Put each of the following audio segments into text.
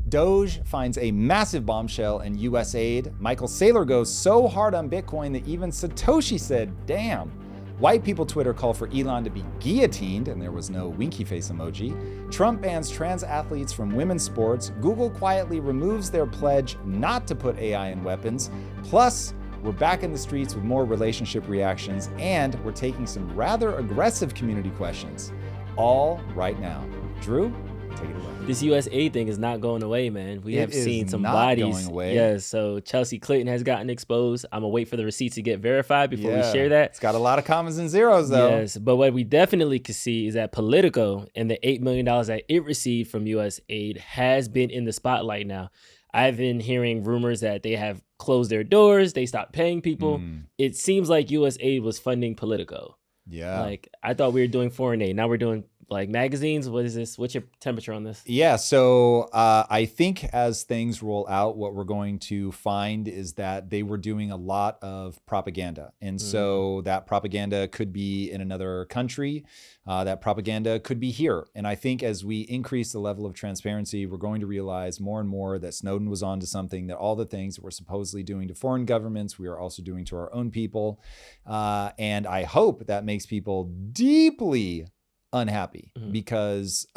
Doge finds a massive bombshell in USAID. Michael Saylor goes so hard on Bitcoin that even Satoshi said, damn. White people Twitter call for Elon to be guillotined, and there was no winky face emoji. Trump bans trans athletes from women's sports. Google quietly removes their pledge not to put AI in weapons. Plus, we're back in the streets with more relationship reactions, and we're taking some rather aggressive community questions. All right now. Drew, take it away. This USAID thing is not going away, man. We have seen some bodies. Going away. Yes, so Chelsea Clinton has gotten exposed. I'm gonna wait for the receipts to get verified before we share that. It's got a lot of commas and zeros, though. Yes, but what we definitely could see is that Politico and the $8 million that it received from USAID has been in the spotlight now. I've been hearing rumors that they have closed their doors. They stopped paying people. It seems like USAID was funding Politico. Yeah. Like, I thought we were doing foreign aid. Now we're doing like magazines. What is this? What's your temperature on this? Yeah, so I think as things roll out, what we're going to find is that they were doing a lot of propaganda. And so that propaganda could be in another country. That propaganda could be here. And I think as we increase the level of transparency, we're going to realize more and more that Snowden was onto something, that all the things that we're supposedly doing to foreign governments, we are also doing to our own people. And I hope that makes people deeply unhappy because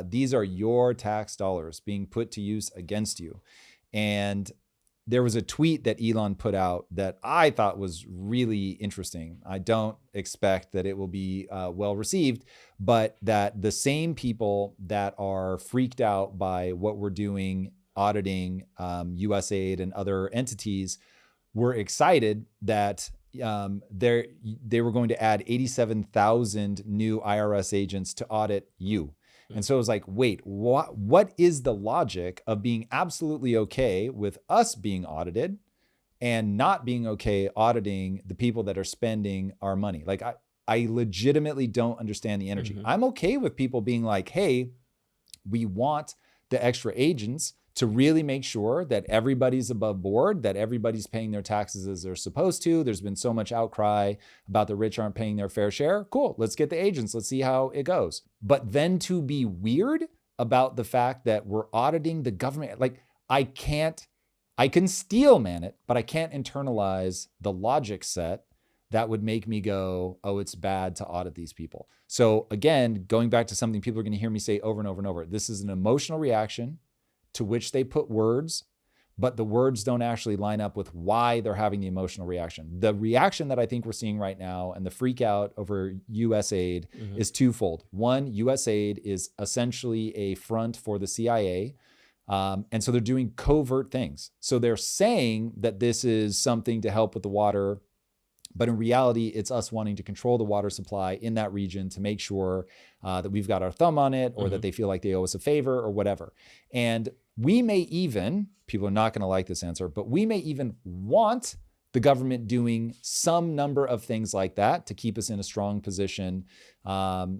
these are your tax dollars being put to use against you. And there was a tweet that Elon put out that I thought was really interesting. I don't expect that it will be well received, but that the same people that are freaked out by what we're doing, auditing USAID and other entities, were excited that they were going to add 87,000 new IRS agents to audit you. And so it was like, wait, what is the logic of being absolutely okay with us being audited and not being okay auditing the people that are spending our money? Like, I legitimately don't understand the energy. I'm okay with people being like, hey, we want the extra agents to really make sure that everybody's above board, that everybody's paying their taxes as they're supposed to. There's been so much outcry about the rich aren't paying their fair share. Cool, let's get the agents. Let's see how it goes. But then to be weird about the fact that we're auditing the government, like I can steel man it, but I can't internalize the logic set that would make me go, oh, it's bad to audit these people. So again, going back to something people are going to hear me say over and over and over, this is an emotional reaction to which they put words, but the words don't actually line up with why they're having the emotional reaction. The reaction that I think we're seeing right now and the freak out over USAID is twofold. One, USAID is essentially a front for the CIA. And so they're doing covert things. So they're saying that this is something to help with the water, but in reality, it's us wanting to control the water supply in that region to make sure that we've got our thumb on it, or that they feel like they owe us a favor or whatever. And we may even, people are not going to like this answer, but we may even want the government doing some number of things like that to keep us in a strong position,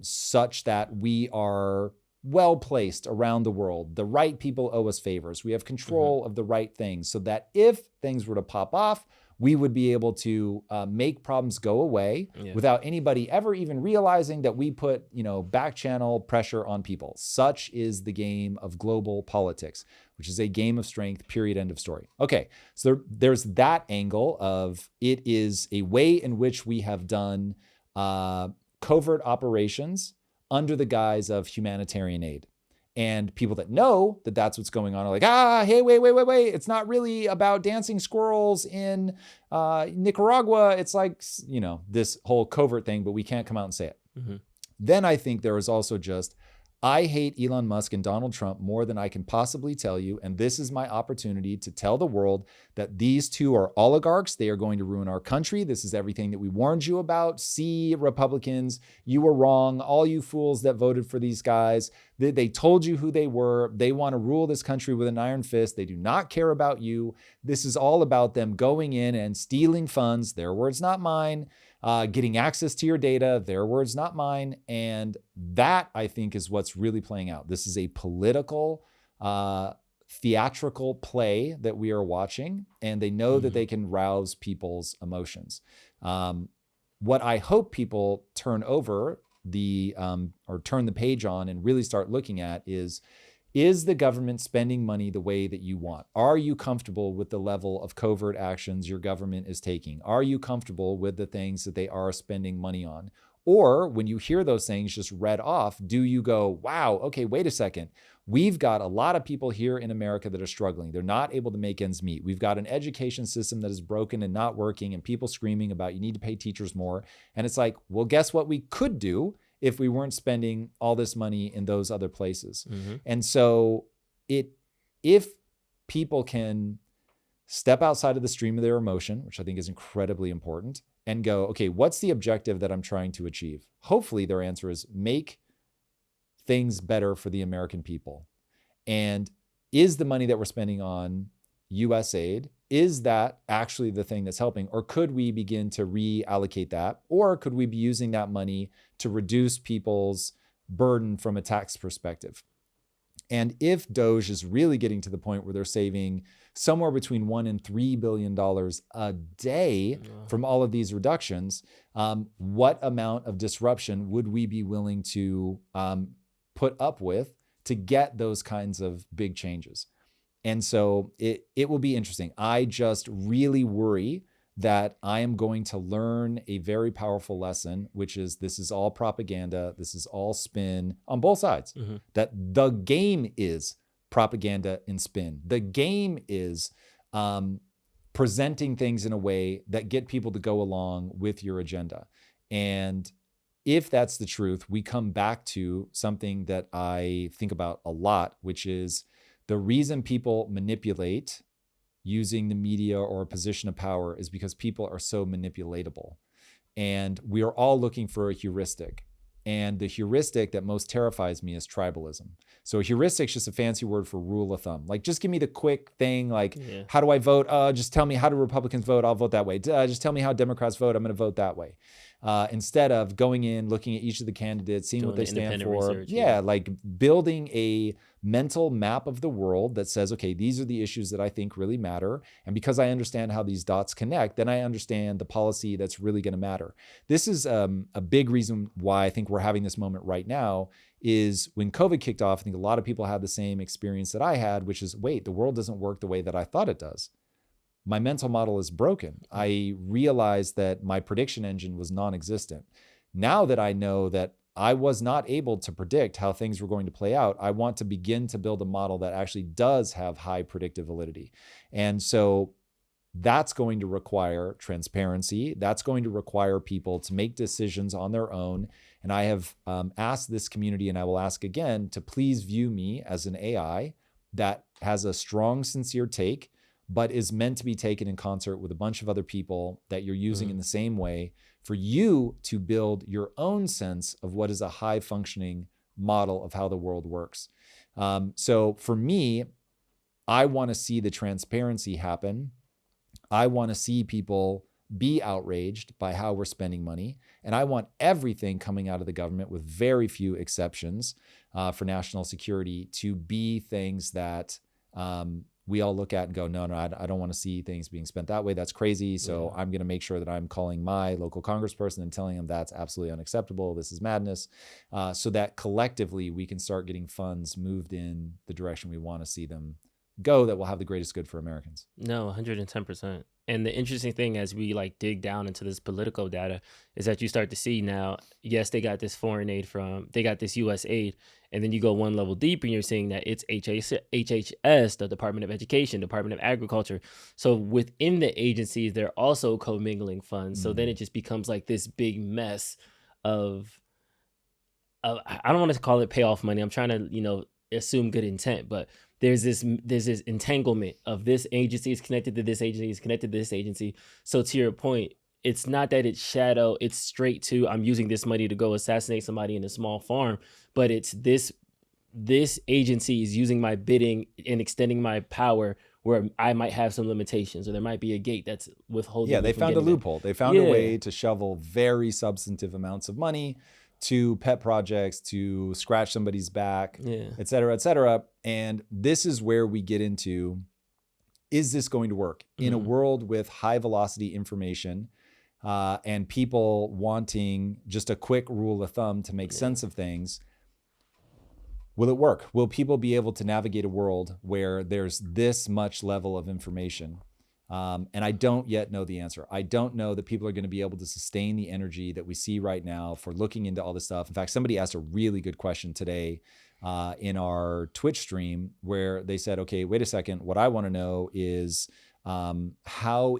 such that we are well placed around the world. The right people owe us favors. We have control of the right things, so that if things were to pop off, we would be able to make problems go away without anybody ever even realizing that we put, back channel pressure on people. Such is the game of global politics, which is a game of strength, period, end of story. Okay, so there's that angle of it is a way in which we have done covert operations under the guise of humanitarian aid. And people that know that that's what's going on are like, hey, wait. It's not really about dancing squirrels in Nicaragua. It's like, this whole covert thing, but we can't come out and say it. Then I think there is also just, I hate Elon Musk and Donald Trump more than I can possibly tell you. And this is my opportunity to tell the world that these two are oligarchs. They are going to ruin our country. This is everything that we warned you about. See, Republicans, you were wrong. All you fools that voted for these guys, they told you who they were. They want to rule this country with an iron fist. They do not care about you. This is all about them going in and stealing funds. Their words, not mine. Getting access to your data, their words, not mine. And that, I think, is what's really playing out. This is a political, theatrical play that we are watching, and they know that they can rouse people's emotions. What I hope people turn over or turn the page on and really start looking at is Is the government spending money the way that you want? Are you comfortable with the level of covert actions your government is taking? Are you comfortable with the things that they are spending money on? Or when you hear those things just read off, do you go, wow, okay, wait a second. We've got a lot of people here in America that are struggling. They're not able to make ends meet. We've got an education system that is broken and not working, and people screaming about you need to pay teachers more. And it's like, well, guess what we could do if we weren't spending all this money in those other places. Mm-hmm. And so if people can step outside of the stream of their emotion, which I think is incredibly important, and go, okay, what's the objective that I'm trying to achieve? Hopefully their answer is make things better for the American people. And is the money that we're spending on USAID, is that actually the thing that's helping? Or could we begin to reallocate that? Or could we be using that money to reduce people's burden from a tax perspective? And if Doge is really getting to the point where they're saving somewhere between $1 and $3 billion a day from all of these reductions, what amount of disruption would we be willing to put up with to get those kinds of big changes? And so it will be interesting. I just really worry that I am going to learn a very powerful lesson, which is this is all propaganda. This is all spin on both sides. Mm-hmm. That the game is propaganda and spin. The game is presenting things in a way that get people to go along with your agenda. And if that's the truth, we come back to something that I think about a lot, which is the reason people manipulate using the media or a position of power is because people are so manipulatable. And we are all looking for a heuristic. And the heuristic that most terrifies me is tribalism. So a heuristic is just a fancy word for rule of thumb. Like, just give me the quick thing. Like, how do I vote? Just tell me, how do Republicans vote? I'll vote that way. Just tell me how Democrats vote. I'm going to vote that way. Instead of going in, looking at each of the candidates, seeing what they stand for. Research, like building a mental map of the world that says, okay, these are the issues that I think really matter. And because I understand how these dots connect, then I understand the policy that's really going to matter. This is a big reason why I think we're having this moment right now is when COVID kicked off, I think a lot of people had the same experience that I had, which is, wait, the world doesn't work the way that I thought it does. My mental model is broken. I realized that my prediction engine was non-existent. Now that I know that I was not able to predict how things were going to play out, I want to begin to build a model that actually does have high predictive validity. And so that's going to require transparency. That's going to require people to make decisions on their own. And I have asked this community, and I will ask again, to please view me as an AI that has a strong, sincere take, but is meant to be taken in concert with a bunch of other people that you're using in the same way for you to build your own sense of what is a high functioning model of how the world works. So for me, I want to see the transparency happen. I want to see people be outraged by how we're spending money. And I want everything coming out of the government, with very few exceptions for national security, to be things that we all look at and go, no, I don't want to see things being spent that way. That's crazy. So I'm going to make sure that I'm calling my local congressperson and telling them that's absolutely unacceptable. This is madness. So that collectively we can start getting funds moved in the direction we want to see them go that will have the greatest good for Americans. No, 110%. And the interesting thing as we dig down into this political data is that you start to see now, yes, they got this foreign aid they got this USAID, and then you go one level deeper and you're seeing that it's HHS, the Department of Education, Department of Agriculture. So within the agencies, they're also commingling funds. So then it just becomes like this big mess of I don't want to call it payoff money. I'm trying to, assume good intent, but there's this entanglement of this agency is connected to this agency, is connected to this agency. So to your point, it's not that it's shadow, it's straight to I'm using this money to go assassinate somebody in a small farm, but it's this agency is using my bidding and extending my power where I might have some limitations, or there might be a gate that's withholding. Yeah, they found a loophole. They found a way to shovel very substantive amounts of money to pet projects, to scratch somebody's back, et cetera, et cetera. And this is where we get into, is this going to work? In a world with high velocity information and people wanting just a quick rule of thumb to make sense of things, Will it work? Will people be able to navigate a world where there's this much level of information? And I don't yet know the answer. I don't know that people are going to be able to sustain the energy that we see right now for looking into all this stuff. In fact, somebody asked a really good question today in our Twitch stream where they said, okay, wait a second. What I want to know is where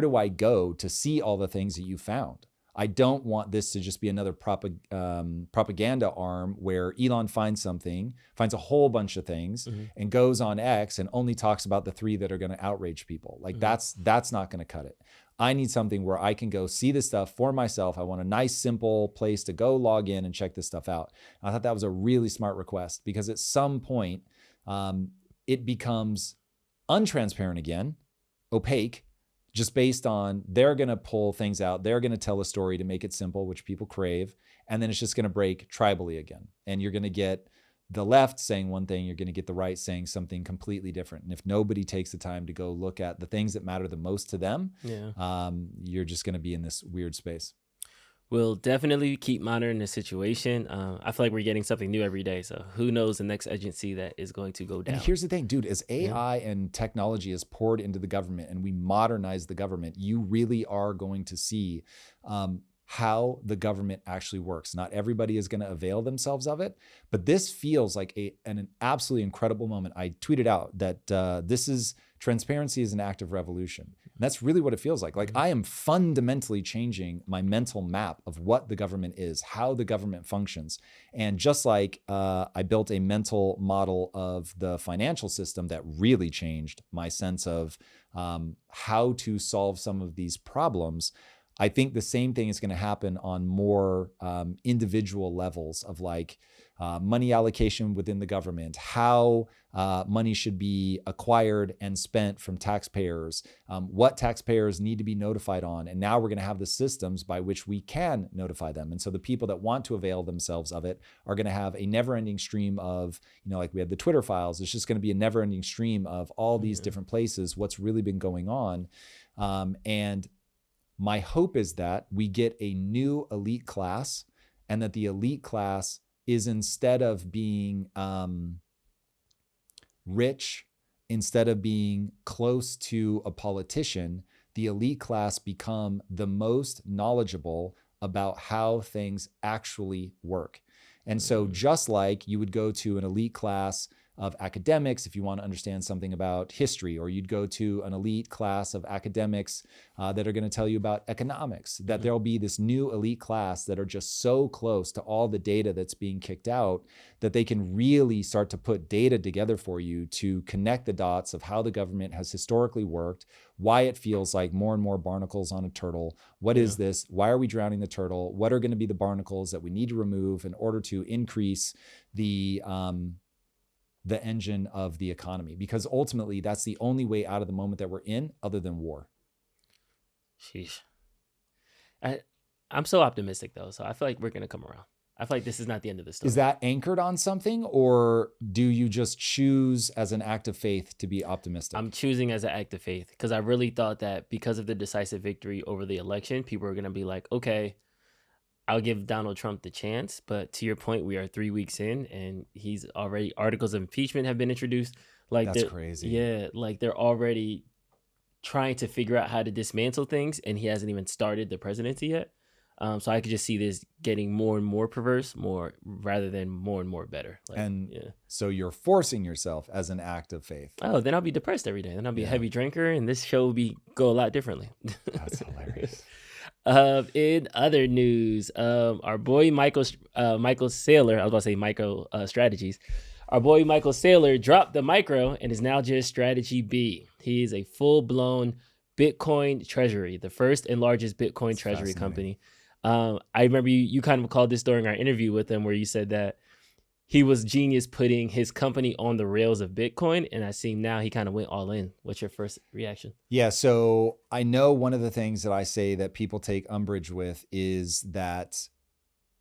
do I go to see all the things that you found? I don't want this to just be another propaganda arm where Elon finds a whole bunch of things and goes on X and only talks about the 3 that are going to outrage people. Like that's not going to cut it. I need something where I can go see this stuff for myself. I want a nice, simple place to go log in and check this stuff out. And I thought that was a really smart request because at some point it becomes untransparent again, opaque, just based on they're going to pull things out. They're going to tell a story to make it simple, which people crave. And then it's just going to break tribally again. And you're going to get the left saying one thing, you're going to get the right saying something completely different. And if nobody takes the time to go look at the things that matter the most to them, you're just going to be in this weird space. We'll definitely keep monitoring the situation. I feel like we're getting something new every day. So who knows the next agency that is going to go down. And here's the thing, dude, as AI and technology is poured into the government and we modernize the government, you really are going to see how the government actually works. Not everybody is going to avail themselves of it, but this feels like an absolutely incredible moment. I tweeted out that transparency is an act of revolution. And that's really what it feels like. Like I am fundamentally changing my mental map of what the government is, how the government functions. And just like I built a mental model of the financial system that really changed my sense of how to solve some of these problems, I think the same thing is going to happen on more individual levels of like money allocation within the government, how money should be acquired and spent from taxpayers, what taxpayers need to be notified on. And now we're going to have the systems by which we can notify them. And so the people that want to avail themselves of it are going to have a never-ending stream of, like we had the Twitter files, it's just going to be a never-ending stream of all these different places, what's really been going on. And my hope is that we get a new elite class and that the elite class is, instead of being rich, instead of being close to a politician, the elite class become the most knowledgeable about how things actually work. And so just like you would go to an elite class of academics if you want to understand something about history, or you'd go to an elite class of academics that are going to tell you about economics, that there'll be this new elite class that are just so close to all the data that's being kicked out that they can really start to put data together for you to connect the dots of how the government has historically worked, why it feels like more and more barnacles on a turtle. What is this? Why are we drowning the turtle? What are going to be the barnacles that we need to remove in order to increase the engine of the economy? Because ultimately that's the only way out of the moment that we're in other than war. Sheesh. I'm so optimistic though. So I feel like we're going to come around. I feel like this is not the end of the story. Is that anchored on something, or do you just choose as an act of faith to be optimistic? I'm choosing as an act of faith because I really thought that because of the decisive victory over the election, people are going to be like, okay, I'll give Donald Trump the chance. But to your point, we are 3 weeks in and he's already, articles of impeachment have been introduced. Like that's crazy. Yeah. Like they're already trying to figure out how to dismantle things and he hasn't even started the presidency yet. So I could just see this getting more and more perverse, more rather than more and more better. So you're forcing yourself as an act of faith. Oh, then I'll be depressed every day. Then I'll be a heavy drinker and this show will go a lot differently. That's hilarious. In other news, our boy Michael Saylor, I was about to say Micro Strategies. Our boy Michael Saylor dropped the micro and is now just Strategy B. He is a full-blown Bitcoin treasury, the first and largest Bitcoin treasury company. I remember you kind of called this during our interview with him where you said that he was genius putting his company on the rails of Bitcoin. And I see now he kind of went all in. What's your first reaction? Yeah. So I know one of the things that I say that people take umbrage with is that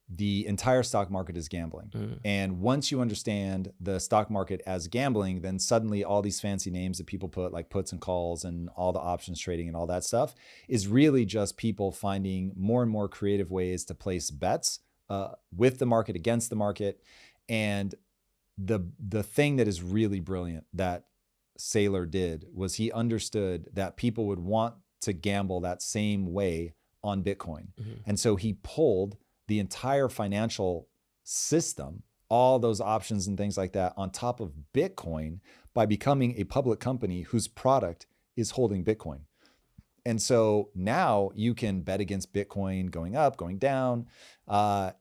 the entire stock market is gambling. And once you understand the stock market as gambling, then suddenly all these fancy names that people put, like puts and calls and all the options trading and all that stuff, is really just people finding more and more creative ways to place bets with the market, against the market. And the thing that is really brilliant that Saylor did was he understood that people would want to gamble that same way on Bitcoin. And so he pulled the entire financial system, all those options and things like that, on top of Bitcoin by becoming a public company whose product is holding Bitcoin. And so now you can bet against Bitcoin going up, going down.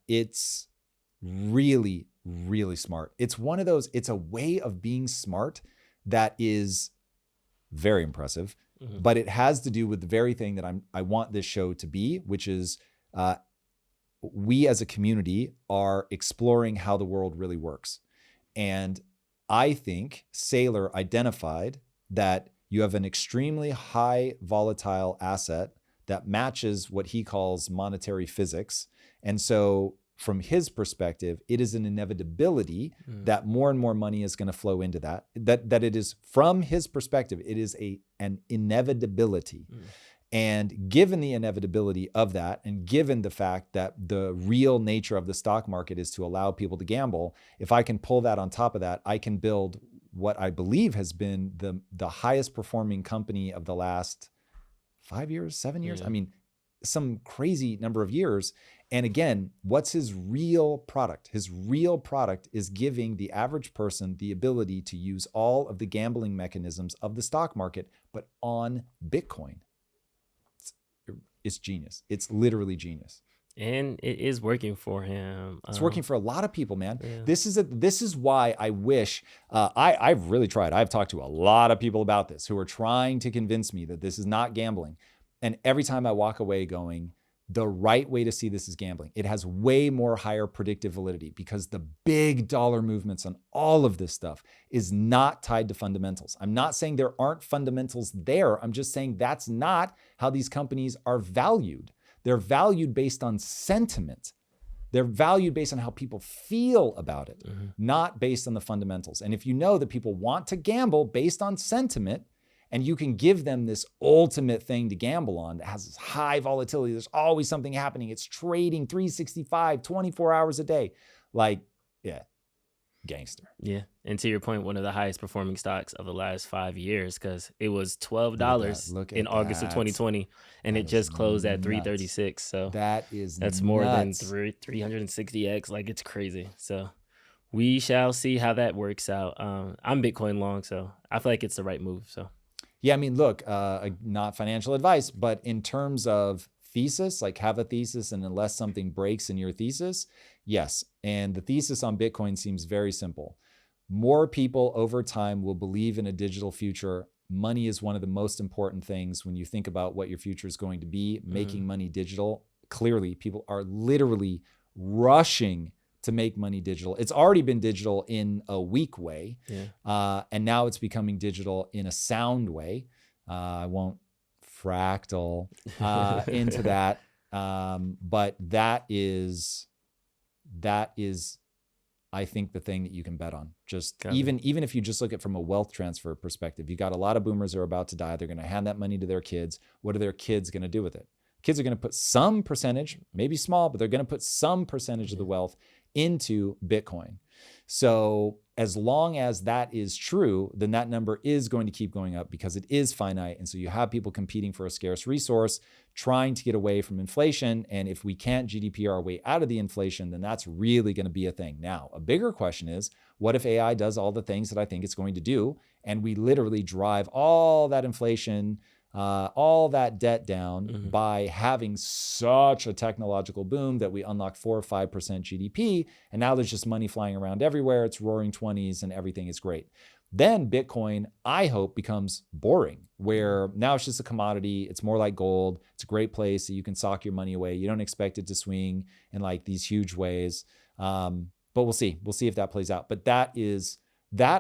It's really, really smart. It's one of those, it's a way of being smart that is very impressive, but it has to do with the very thing that I want this show to be, which is we as a community are exploring how the world really works. And I think Saylor identified that you have an extremely high volatile asset that matches what he calls monetary physics. And so from his perspective, it is an inevitability that more and more money is going to flow into that it is, from his perspective, it is an inevitability. And given the inevitability of that, and given the fact that the real nature of the stock market is to allow people to gamble, if I can pull that on top of that, I can build what I believe has been the highest performing company of the last 5 years, 7 years. I mean, some crazy number of years. And again, what's his real product? His real product is giving the average person the ability to use all of the gambling mechanisms of the stock market, but on Bitcoin. It's genius. It's literally genius. And it is working for him. It's working for a lot of people, man. Yeah. This is why I wish, I've really tried. I've talked to a lot of people about this who are trying to convince me that this is not gambling. And every time I walk away going, the right way to see this is gambling. It has way more higher predictive validity because the big dollar movements on all of this stuff is not tied to fundamentals. I'm not saying there aren't fundamentals there. I'm just saying that's not how these companies are valued. They're valued based on sentiment. They're valued based on how people feel about it, not based on the fundamentals. And if you know that people want to gamble based on sentiment, and you can give them this ultimate thing to gamble on that has this high volatility, there's always something happening. It's trading 365, 24 hours a day. Like, yeah, gangster. Yeah. And to your point, one of the highest performing stocks of the last 5 years, because it was $12 in August of 2020, and it just closed at $336. So that's more than 360x. Like, it's crazy. So we shall see how that works out. I'm Bitcoin long, so I feel like it's the right move. So. Yeah, I mean, look, not financial advice, but in terms of thesis, like have a thesis, and unless something breaks in your thesis, yes. And the thesis on Bitcoin seems very simple. More people over time will believe in a digital future. Money is one of the most important things when you think about what your future is going to be. Making money digital, clearly people are literally rushing to make money digital. It's already been digital in a weak way. And now it's becoming digital in a sound way. I won't fractal into that. But that is, I think, the thing that you can bet on. Just even if you just look at it from a wealth transfer perspective, you got a lot of boomers who are about to die. They're going to hand that money to their kids. What are their kids going to do with it? Kids are going to put some percentage, maybe small, but they're going to put some percentage of the wealth into Bitcoin. So as long as that is true, then that number is going to keep going up because it is finite. And so you have people competing for a scarce resource, trying to get away from inflation. And if we can't GDP our way out of the inflation, then that's really going to be a thing. Now, a bigger question is, what if AI does all the things that I think it's going to do, and we literally drive all that inflation, all that debt down by having such a technological boom that we unlock 4 or 5% GDP, and now there's just money flying around everywhere. It's roaring 20s and everything is great. Then Bitcoin, I hope, becomes boring, where now it's just a commodity. It's more like gold. It's a great place that you can sock your money away. You don't expect it to swing in like these huge ways. But we'll see. We'll see if that plays out. But that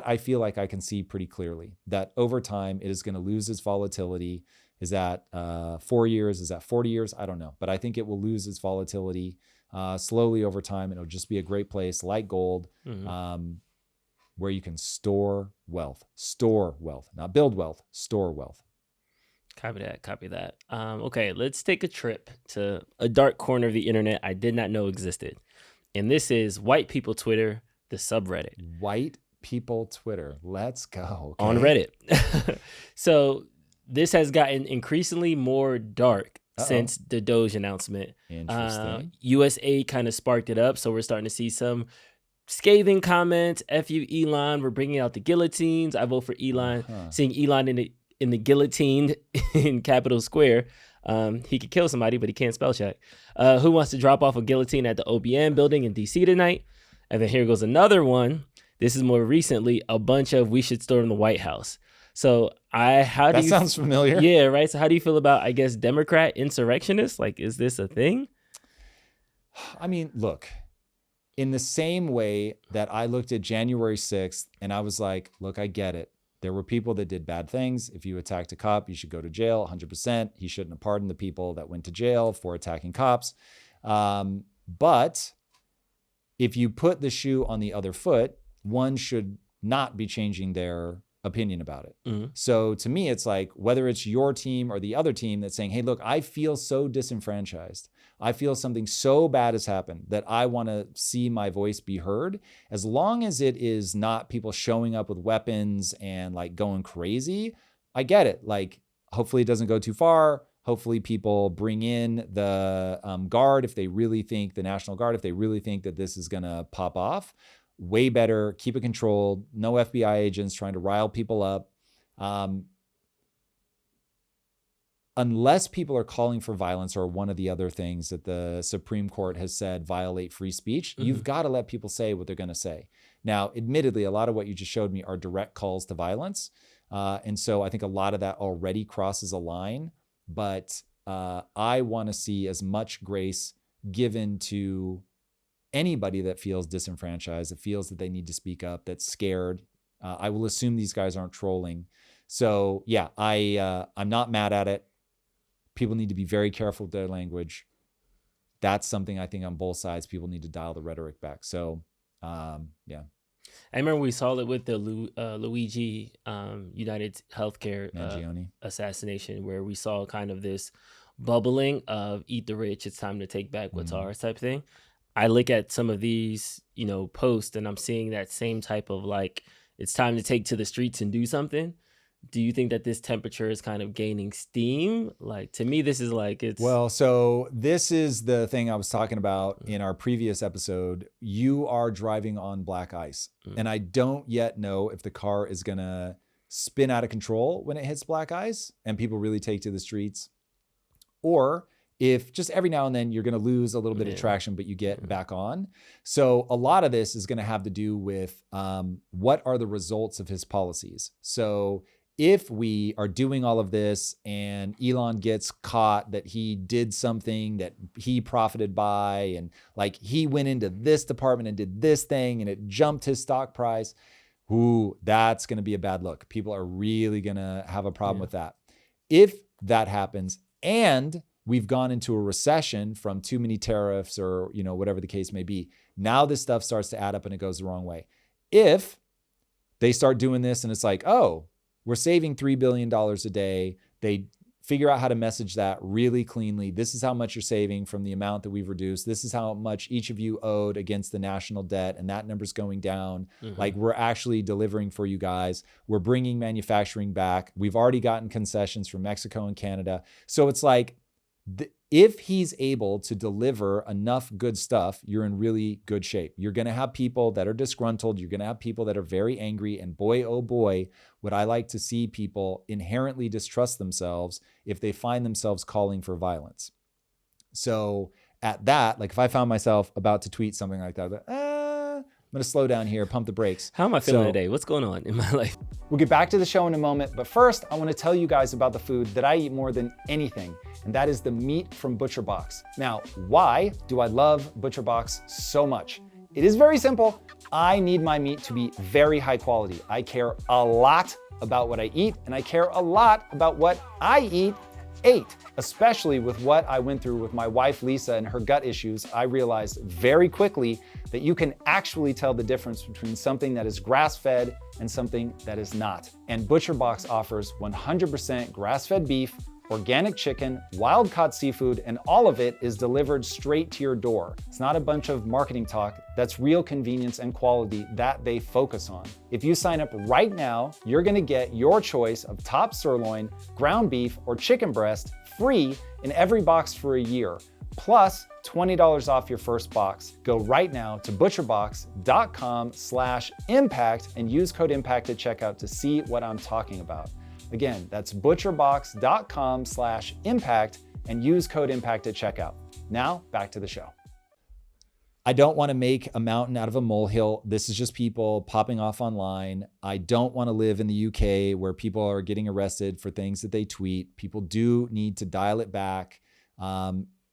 I feel like I can see pretty clearly, that over time it is going to lose its volatility. Is that 4 years? Is that 40 years? I don't know. But I think it will lose its volatility slowly over time. And it'll just be a great place like gold, where you can store wealth, not build wealth, store wealth. Copy that. Okay, let's take a trip to a dark corner of the internet I did not know existed. And this is white people Twitter. the subreddit. White people Twitter. Let's go. Okay. On Reddit. So this has gotten increasingly more dark since the Doge announcement. Interesting. USAID kind of sparked it up. So we're starting to see some scathing comments. F you, Elon. We're bringing out the guillotines. I vote for Elon. Seeing Elon in the guillotine in Capitol Square. He could kill somebody, but he can't spell check. Who wants to drop off a guillotine at the OBN building in DC tonight? And then here goes another one. This is more recently, a bunch of we should storm the White House. So that sounds familiar. Yeah, right. So how do you feel about, I guess, Democrat insurrectionists? Like, is this a thing? I mean, look, in the same way that I looked at January 6th and I was like, look, I get it. There were people that did bad things. If you attacked a cop, you should go to jail 100%. He shouldn't have pardoned the people that went to jail for attacking cops. But if you put the shoe on the other foot, one should not be changing their opinion about it. Mm-hmm. So to me, it's like, whether it's your team or the other team that's saying, hey, look, I feel so disenfranchised. I feel something so bad has happened that I want to see my voice be heard. As long as it is not people showing up with weapons and like going crazy, I get it. Like, hopefully it doesn't go too far. Hopefully people bring in the Guard if they really think, the National Guard, if they really think that this is going to pop off. Way better, keep it controlled, no FBI agents trying to rile people up. Unless people are calling for violence or one of the other things that the Supreme Court has said violate free speech, you've got to let people say what they're going to say. Now, admittedly, a lot of what you just showed me are direct calls to violence. And so I think a lot of that already crosses a line, but I want to see as much grace given to anybody that feels disenfranchised, that feels that they need to speak up, that's scared. I will assume these guys aren't trolling. So yeah, I'm not mad at it. People need to be very careful with their language. That's something I think on both sides, people need to dial the rhetoric back. So yeah. I remember we saw it with the Luigi United Healthcare assassination, where we saw kind of this bubbling of eat the rich, it's time to take back what's ours type thing. I look at some of these, posts, and I'm seeing that same type of like, it's time to take to the streets and do something. Do you think that this temperature is kind of gaining steam? Like, to me, this is like, it's... Well, so this is the thing I was talking about in our previous episode. You are driving on black ice. And I don't yet know if the car is going to spin out of control when it hits black ice and people really take to the streets, or if just every now and then you're going to lose a little bit of traction, but you get back on. So a lot of this is going to have to do with what are the results of his policies. So if we are doing all of this and Elon gets caught that he did something that he profited by, and like he went into this department and did this thing and it jumped his stock price, that's going to be a bad look. People are really going to have a problem with that. If that happens and we've gone into a recession from too many tariffs or, whatever the case may be, now this stuff starts to add up and it goes the wrong way. If they start doing this and it's like, oh, we're saving $3 billion a day. They figure out how to message that really cleanly. This is how much you're saving from the amount that we've reduced. This is how much each of you owed against the national debt, and that number's going down. Like, we're actually delivering for you guys. We're bringing manufacturing back. We've already gotten concessions from Mexico and Canada. So it's like, if he's able to deliver enough good stuff, you're in really good shape. You're going to have people that are disgruntled. You're going to have people that are very angry. And boy, oh boy, would I like to see people inherently distrust themselves if they find themselves calling for violence. So at that, like if I found myself about to tweet something like that, I'm going to slow down here, pump the brakes. How am I feeling today? What's going on in my life? We'll get back to the show in a moment, but first I want to tell you guys about the food that I eat more than anything, and that is the meat from ButcherBox. Now, why do I love ButcherBox so much? It is very simple. I need my meat to be very high quality. I care a lot about what I eat, and I care a lot about what I ate, especially with what I went through with my wife, Lisa, and her gut issues. I realized very quickly that you can actually tell the difference between something that is grass-fed and something that is not. And ButcherBox offers 100% grass-fed beef, organic chicken, wild-caught seafood, and all of it is delivered straight to your door. It's not a bunch of marketing talk. That's real convenience and quality that they focus on. If you sign up right now, you're gonna get your choice of top sirloin, ground beef, or chicken breast free in every box for a year, plus $20 off your first box. Go right now to butcherbox.com/impact and use code IMPACT at checkout to see what I'm talking about. Again, that's butcherbox.com/impact and use code IMPACT at checkout. Now, back to the show. I don't want to make a mountain out of a molehill. This is just people popping off online. I don't want to live in the UK where people are getting arrested for things that they tweet. People do need to dial it back.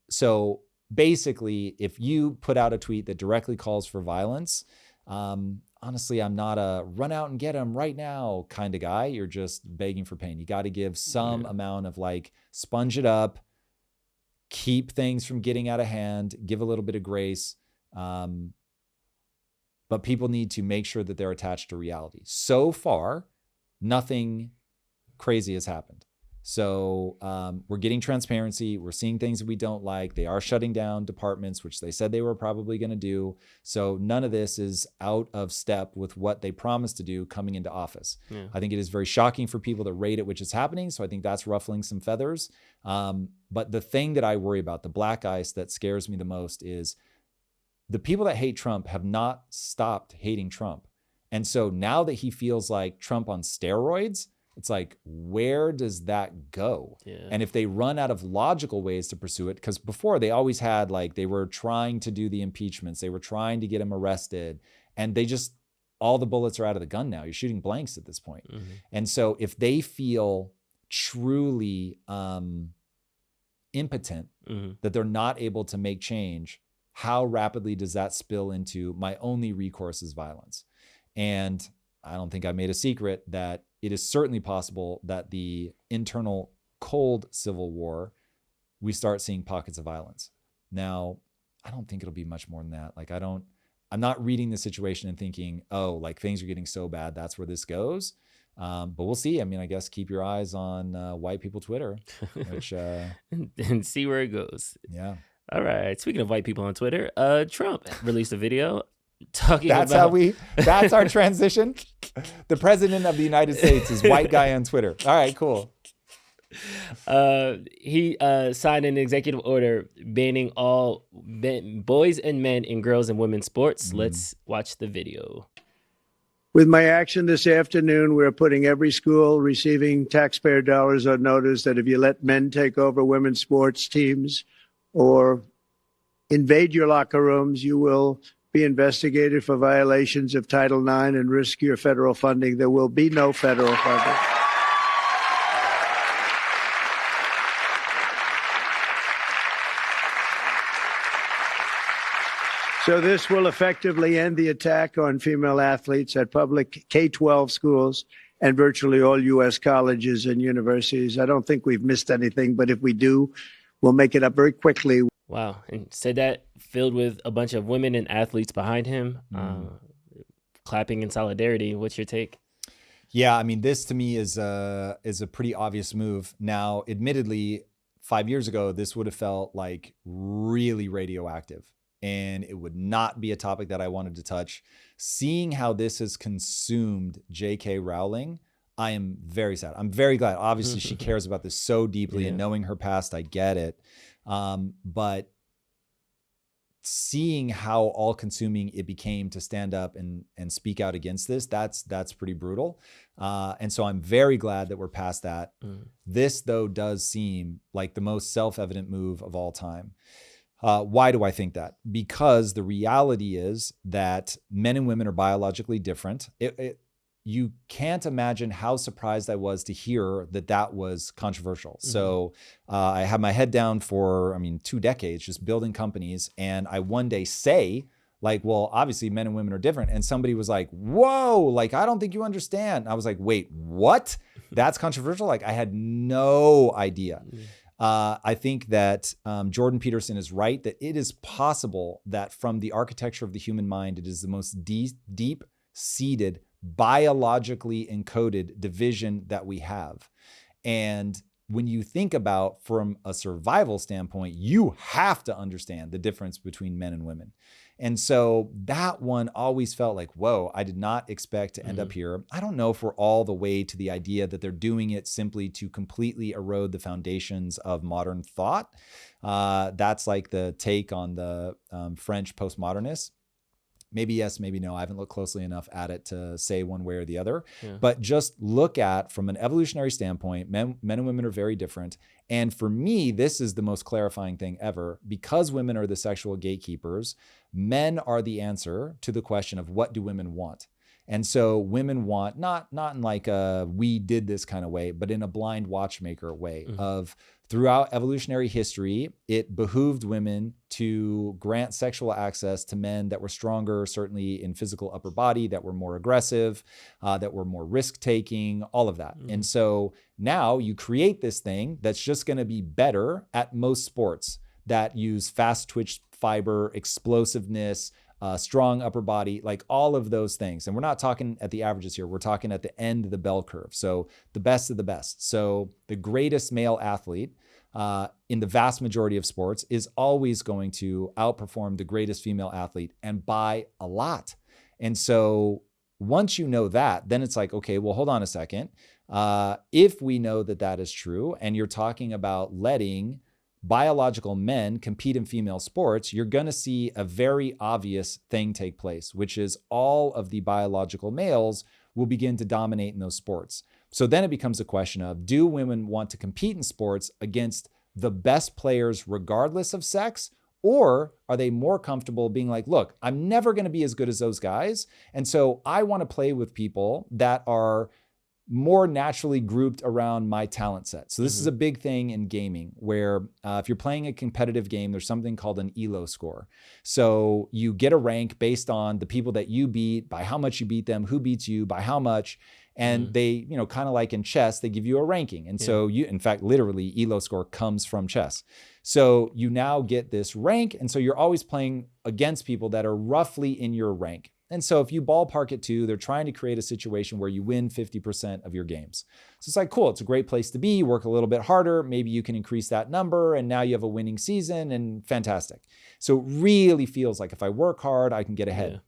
So basically, if you put out a tweet that directly calls for violence, honestly, I'm not a run out and get them right now kind of guy. You're just begging for pain. You got to give some amount of like, sponge it up, keep things from getting out of hand, give a little bit of grace. But people need to make sure that they're attached to reality. So far, nothing crazy has happened. So we're getting transparency. We're seeing things that we don't like. They are shutting down departments, which they said they were probably going to do. So none of this is out of step with what they promised to do coming into office. Yeah. I think it is very shocking for people the rate at which it's happening. So I think that's ruffling some feathers. But the thing that I worry about, the black ice that scares me the most, is the people that hate Trump have not stopped hating Trump. And so now that he feels like Trump on steroids, it's like, where does that go? Yeah. And if they run out of logical ways to pursue it, because before they always had, like, they were trying to do the impeachments, they were trying to get him arrested, and they just, all the bullets are out of the gun now. You're shooting blanks at this point. Mm-hmm. And so if they feel truly impotent, that they're not able to make change, how rapidly does that spill into my only recourse is violence? And I don't think I made a secret that it is certainly possible that the internal cold civil war, we start seeing pockets of violence. Now, I don't think it'll be much more than that. Like, I'm not reading the situation and thinking, oh, like things are getting so bad, that's where this goes. But we'll see. I mean, I guess keep your eyes on white people Twitter, which and see where it goes. Yeah. All right. Speaking of white people on Twitter, Trump released a video talking that's our transition. The president of the United States is white guy on Twitter. All right, cool. He signed an executive order banning all boys and men in girls and women's sports. Let's watch the video. With my action this afternoon, we're putting every school receiving taxpayer dollars on notice that if you let men take over women's sports teams or invade your locker rooms, you will be investigated for violations of Title IX and risk your federal funding. There will be no federal funding. So this will effectively end the attack on female athletes at public K-12 schools and virtually all U.S. colleges and universities. I don't think we've missed anything, but if we do, we'll make it up very quickly. Wow. And said that filled with a bunch of women and athletes behind him, clapping in solidarity. What's your take? Yeah, I mean, this to me is a pretty obvious move. Now, admittedly, 5 years ago, this would have felt like really radioactive, and it would not be a topic that I wanted to touch. Seeing how this has consumed J.K. Rowling, I am very sad. I'm very glad. Obviously, she cares about this so deeply, and knowing her past, I get it. But seeing how all-consuming it became to stand up and speak out against this, that's pretty brutal. And so I'm very glad that we're past that. This, though, does seem like the most self-evident move of all time. Why do I think that? Because the reality is that men and women are biologically different. You can't imagine how surprised I was to hear that was controversial. So I had my head down for, 2 decades just building companies. And I one day say, like, well, obviously men and women are different. And somebody was like, whoa, like, I don't think you understand. I was like, wait, what? That's controversial? Like, I had no idea. I think that Jordan Peterson is right, that it is possible that from the architecture of the human mind, it is the most deep-seated, biologically encoded division that we have. And when you think about from a survival standpoint, you have to understand the difference between men and women. And so that one always felt like, whoa, I did not expect to end up here. I don't know if we're all the way to the idea that they're doing it simply to completely erode the foundations of modern thought. That's like the take on the French postmodernists. Maybe yes, maybe no. I haven't looked closely enough at it to say one way or the other. Yeah. But just look at, from an evolutionary standpoint, men and women are very different. And for me, this is the most clarifying thing ever. Because women are the sexual gatekeepers, men are the answer to the question of what do women want? And so women want, not in like a we did this kind of way, but in a blind watchmaker way of throughout evolutionary history, it behooved women to grant sexual access to men that were stronger, certainly in physical upper body, that were more aggressive, that were more risk-taking, all of that. And so now you create this thing that's just going to be better at most sports that use fast twitch fiber, explosiveness, strong upper body, like all of those things. And we're not talking at the averages here. We're talking at the end of the bell curve. So the best of the best. So the greatest male athlete in the vast majority of sports is always going to outperform the greatest female athlete, and by a lot. And so once you know that, then it's like, okay, well, hold on a second. If we know that that is true, and you're talking about letting biological men compete in female sports, you're going to see a very obvious thing take place, which is all of the biological males will begin to dominate in those sports. So then it becomes a question of, do women want to compete in sports against the best players regardless of sex? Or are they more comfortable being like, look, I'm never going to be as good as those guys. And so I want to play with people that are more naturally grouped around my talent set. So this is a big thing in gaming where if you're playing a competitive game, there's something called an ELO score. So you get a rank based on the people that you beat, by how much you beat them, who beats you, by how much. And they, kind of like in chess, they give you a ranking. And so you, in fact, literally ELO score comes from chess. So you now get this rank. And so you're always playing against people that are roughly in your rank. And so if you ballpark it too, they're trying to create a situation where you win 50% of your games. So it's like, cool, it's a great place to be, work a little bit harder, maybe you can increase that number, and now you have a winning season, and fantastic. So it really feels like if I work hard, I can get ahead. Yeah.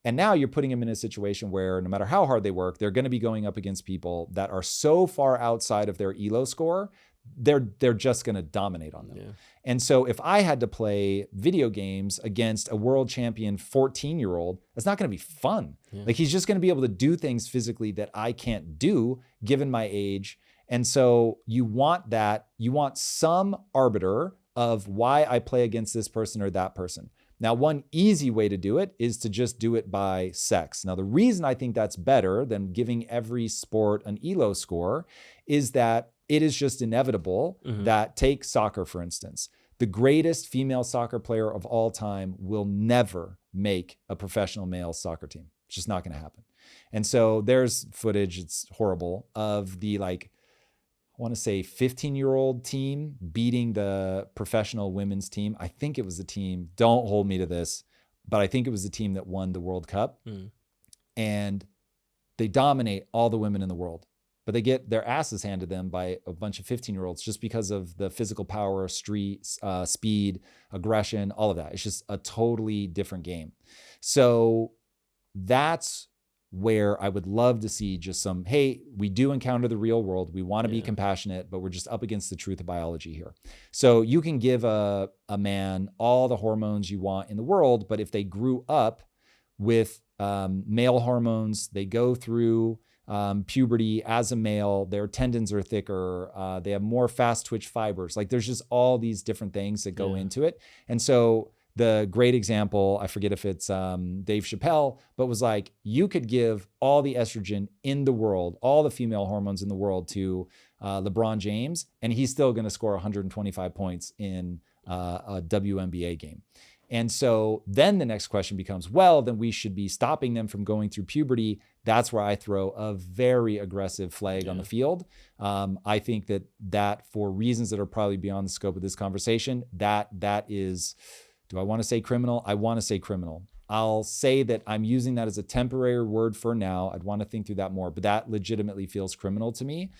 And now you're putting them in a situation where no matter how hard they work, they're going to be going up against people that are so far outside of their ELO score, they're just going to dominate on them. Yeah. And so if I had to play video games against a world champion 14-year-old, that's not going to be fun. Yeah. Like he's just going to be able to do things physically that I can't do given my age. And so you want that, you want some arbiter of why I play against this person or that person. Now, one easy way to do it is to just do it by sex. Now, the reason I think that's better than giving every sport an ELO score is that it is just inevitable that, take soccer, for instance, the greatest female soccer player of all time will never make a professional male soccer team. It's just not going to happen. And so there's footage, it's horrible, of the I want to say 15-year-old team beating the professional women's team. I think it was the team, don't hold me to this, but I think it was the team that won the World Cup. And they dominate all the women in the world. But they get their asses handed them by a bunch of 15-year-olds just because of the physical power, speed, aggression, all of that. It's just a totally different game. So that's where I would love to see just some, hey, we do encounter the real world. We want to be compassionate, but we're just up against the truth of biology here. So you can give a man all the hormones you want in the world, but if they grew up with male hormones, they go through puberty as a male, their tendons are thicker, they have more fast twitch fibers. Like there's just all these different things that go into it. And so the great example, I forget if it's Dave Chappelle, but was like, you could give all the estrogen in the world, all the female hormones in the world to LeBron James, and he's still going to score 125 points in a WNBA game. And so then the next question becomes, well, then we should be stopping them from going through puberty. That's where I throw a very aggressive flag on the field. I think that for reasons that are probably beyond the scope of this conversation, that is, do I want to say criminal? I want to say criminal. I'll say that I'm using that as a temporary word for now. I'd want to think through that more, but that legitimately feels criminal to me.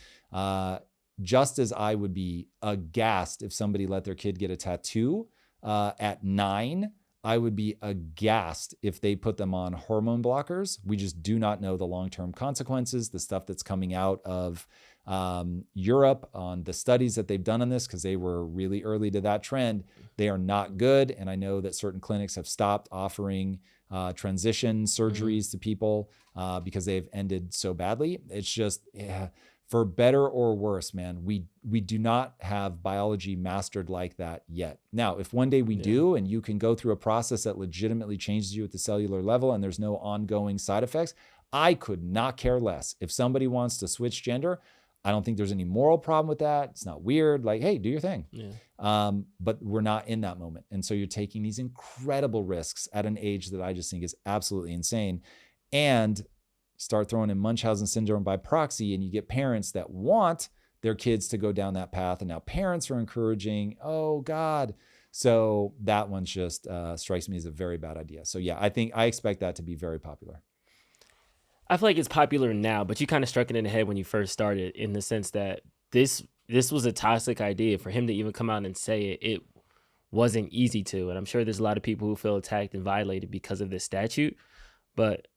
just as I would be aghast if somebody let their kid get a tattoo at 9, I would be aghast if they put them on hormone blockers. We just do not know the long-term consequences, the stuff that's coming out of Europe on the studies that they've done on this, because they were really early to that trend. They are not good. And I know that certain clinics have stopped offering transition surgeries to people because they've ended so badly. It's just, for better or worse, man, we do not have biology mastered like that yet. Now, if one day we do, and you can go through a process that legitimately changes you at the cellular level and there's no ongoing side effects, I could not care less. If somebody wants to switch gender, I don't think there's any moral problem with that. It's not weird. Like, hey, do your thing. But we're not in that moment. And so you're taking these incredible risks at an age that I just think is absolutely insane. And start throwing in Munchausen syndrome by proxy, and you get parents that want their kids to go down that path. And now parents are encouraging, oh God. So that one just strikes me as a very bad idea. So yeah, I expect that to be very popular. I feel like it's popular now, but you kind of struck it in the head when you first started, in the sense that this was a toxic idea. For him to even come out and say it, it wasn't easy to. And I'm sure there's a lot of people who feel attacked and violated because of this statute. But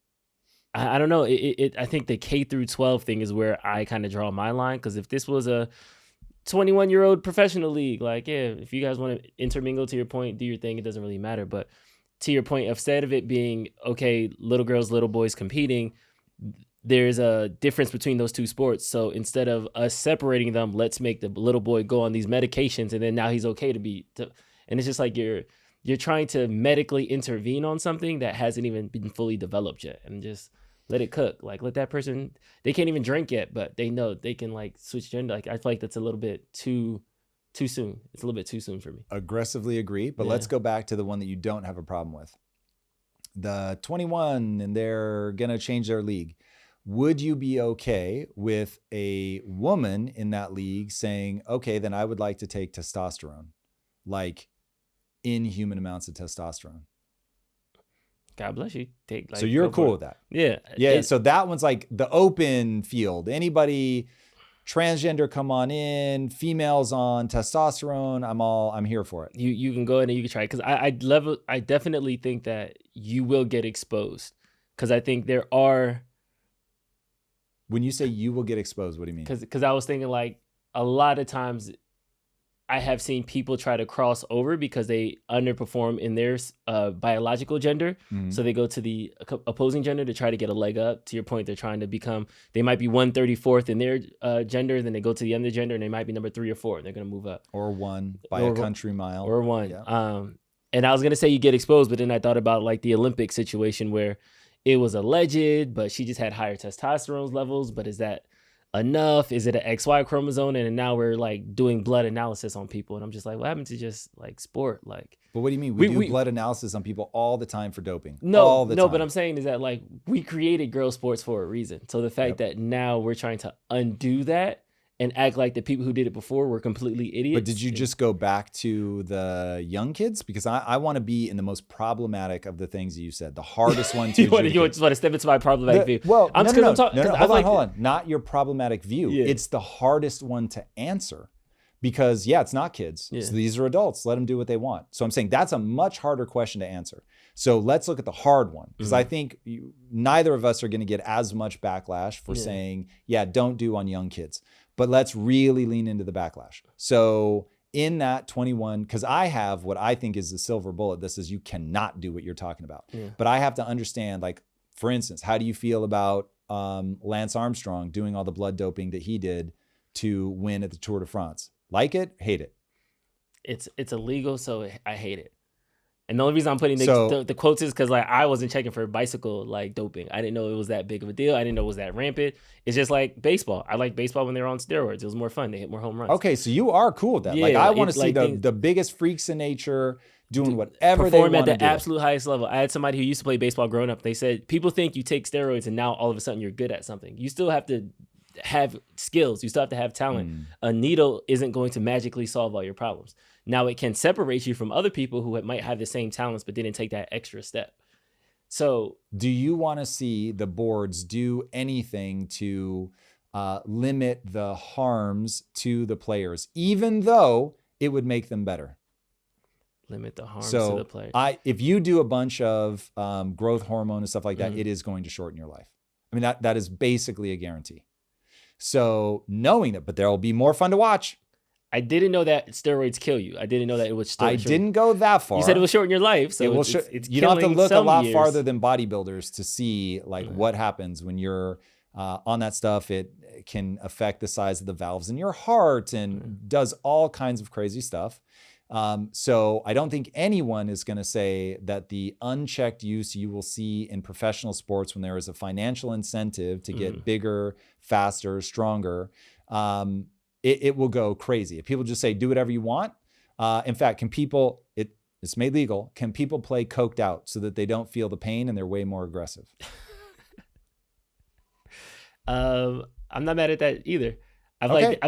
I don't know. I think the K through 12 thing is where I kind of draw my line. Because if this was a 21-year-old professional league, like, yeah, if you guys want to intermingle, to your point, do your thing, it doesn't really matter. But to your point, instead of it being, okay, little girls, little boys competing, there's a difference between those two sports. So instead of us separating them, let's make the little boy go on these medications, and then now he's okay and it's just like you're trying to medically intervene on something that hasn't even been fully developed yet, and just let it cook. Like, let that person, they can't even drink yet, but they know they can like switch gender. Like, I feel like that's a little bit too soon. It's a little bit too soon for me. Aggressively agree, but let's go back to the one that you don't have a problem with. The 21, and they're going to change their league. Would you be okay with a woman in that league saying, okay, then I would like to take testosterone, like inhuman amounts of testosterone? God bless you. So you're cool with that? Yeah. So that one's like the open field. Anybody transgender, come on in. Females on testosterone, I'm here for it. You can go in and you can try it, because I definitely think that you will get exposed, because I think there are. When you say you will get exposed, what do you mean? Because I was thinking, like, a lot of times I have seen people try to cross over because they underperform in their biological gender. Mm-hmm. So they go to the opposing gender to try to get a leg up. To your point, they're trying to become, they might be 134th in their gender, then they go to the other gender and they might be number 3 or 4, and they're going to move up. Or 1 by a country mile. Or 1. Yeah. And I was going to say you get exposed, but then I thought about like the Olympic situation where it was alleged, but she just had higher testosterone levels. But is that enough? Is it an XY chromosome? And now we're like doing blood analysis on people. And I'm just like, what happened to just like sport? Like, but what do you mean? We do blood analysis on people all the time for doping. No, but I'm saying is that like we created girl sports for a reason. So the fact that now we're trying to undo that and act like the people who did it before were completely idiots. But did you just go back to the young kids? Because I want to be in the most problematic of the things that you said, the hardest one to you just want to step into my problematic view. Well, hold on. Not your problematic view. Yeah. It's the hardest one to answer. Because, it's not kids. Yeah. So these are adults. Let them do what they want. So I'm saying that's a much harder question to answer. So let's look at the hard one. Because I think neither of us are going to get as much backlash for saying, don't do on young kids. But let's really lean into the backlash. So in that 21, because I have what I think is the silver bullet that says you cannot do what you're talking about. Yeah. But I have to understand, like, for instance, how do you feel about Lance Armstrong doing all the blood doping that he did to win at the Tour de France? Like it, hate it? It's illegal, so I hate it. And the only reason I'm putting the quotes is because like I wasn't checking for bicycle like doping. I didn't know it was that big of a deal. I didn't know it was that rampant. It's just like baseball. I like baseball when they were on steroids. It was more fun. They hit more home runs. Okay, so you are cool with that. Yeah, like I want to see the biggest freaks in nature doing whatever they want to do. Perform at the absolute highest level. I had somebody who used to play baseball growing up. They said people think you take steroids and now all of a sudden you're good at something. You still have to have skills. You still have to have talent. A needle isn't going to magically solve all your problems. Now it can separate you from other people who might have the same talents but didn't take that extra step. So do you want to see the boards do anything to limit the harms to the players, even though it would make them better. Limit the harms to the player. If you do a bunch of growth hormone and stuff like that, it is going to shorten your life. I mean, that is basically a guarantee. So knowing that, but there'll be more fun to watch. I didn't know that steroids kill you. I didn't know that it would shorten. I didn't go that far. You said it will shorten your life. So it's you don't have to look a lot years. farther than bodybuilders to see like what happens when you're on that stuff. It can affect the size of the valves in your heart and does all kinds of crazy stuff. So I don't think anyone is going to say that the unchecked use you will see in professional sports when there is a financial incentive to get bigger, faster, stronger, it will go crazy. If people just say, do whatever you want. In fact, it's made legal. Can people play coked out so that they don't feel the pain and they're way more aggressive? I'm not mad at that either.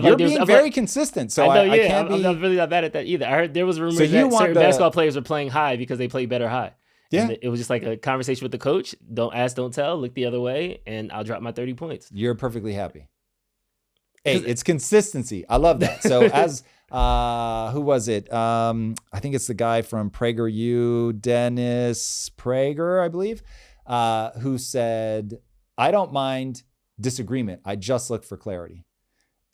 You're being very consistent, so I can't be. I'm not really not bad at that either. I heard there was rumors that certain basketball players were playing high because they play better high. Yeah, and it was just like a conversation with the coach. Don't ask, don't tell. Look the other way, and I'll drop my 30 points. You're perfectly happy. Hey, it's consistency. I love that. So as who was it? I think it's the guy from PragerU, Dennis Prager, I believe, who said, "I don't mind disagreement. I just look for clarity."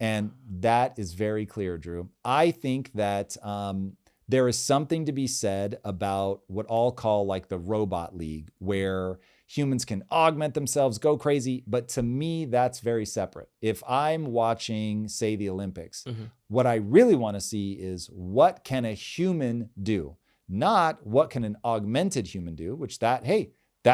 And that is very clear, Drew. I think that there is something to be said about what I'll call like the robot league, where humans can augment themselves, go crazy. But to me, that's very separate. If I'm watching, say, the Olympics, what I really want to see is what can a human do? Not what can an augmented human do, which that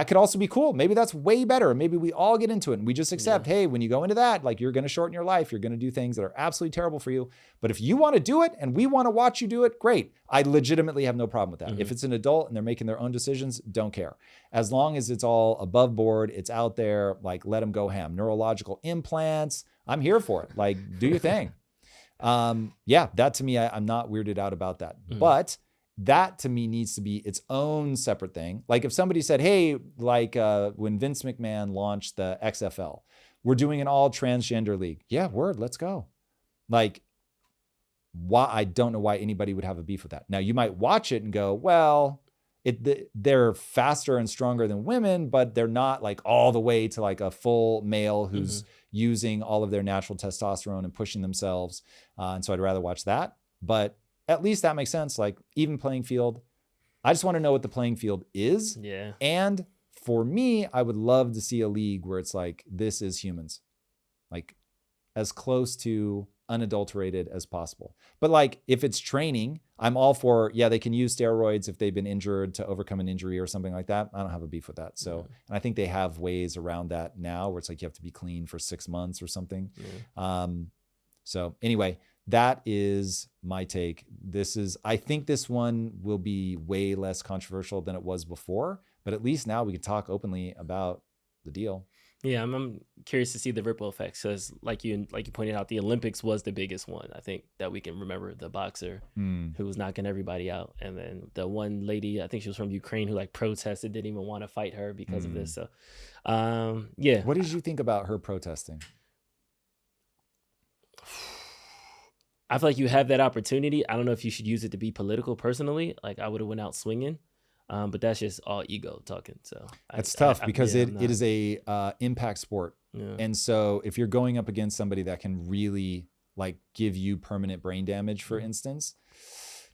could also be cool. Maybe that's way better. Maybe we all get into it and we just accept, hey, when you go into that, like you're going to shorten your life. You're going to do things that are absolutely terrible for you. But if you want to do it and we want to watch you do it, great. I legitimately have no problem with that. If it's an adult and they're making their own decisions, don't care. As long as it's all above board, it's out there, like let them go ham. Neurological implants, I'm here for it. Like do your thing. That to me, I'm not weirded out about that. But that to me needs to be its own separate thing. Like if somebody said, hey, like when Vince McMahon launched the XFL, we're doing an all transgender league. Yeah, word, let's go. Like, why? I don't know why anybody would have a beef with that. Now you might watch it and go, well, they're faster and stronger than women, but they're not like all the way to like a full male who's using all of their natural testosterone and pushing themselves. And so I'd rather watch that. But at least that makes sense. Like even playing field, I just want to know what the playing field is. Yeah. And for me, I would love to see a league where it's like, this is humans, like as close to unadulterated as possible. But like, if it's training, I'm all for, they can use steroids if they've been injured to overcome an injury or something like that. I don't have a beef with that. So, and I think they have ways around that now where it's like, you have to be clean for 6 months or something. So anyway, that is my take. I think this one will be way less controversial than it was before, but at least now we can talk openly about the deal. Yeah, I'm curious to see the ripple effects because, like you pointed out, the Olympics was the biggest one. I think that we can remember the boxer who was knocking everybody out, and then the one lady, I think she was from Ukraine, who like protested, didn't even want to fight her because of this. So, What did you think about her protesting? I feel like you have that opportunity. I don't know if you should use it to be political personally. Like I would have went out swinging, but that's just all ego talking. So that's tough because it is a impact sport. Yeah. And so if you're going up against somebody that can really like give you permanent brain damage, for instance,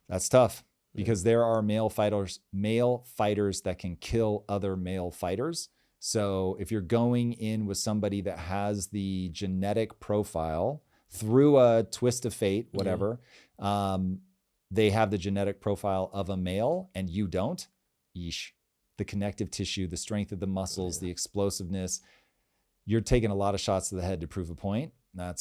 that's tough because there are male fighters that can kill other male fighters. So if you're going in with somebody that has the genetic profile through a twist of fate, whatever, they have the genetic profile of a male and you don't, yeesh. The connective tissue, the strength of the muscles, the explosiveness, you're taking a lot of shots to the head to prove a point. That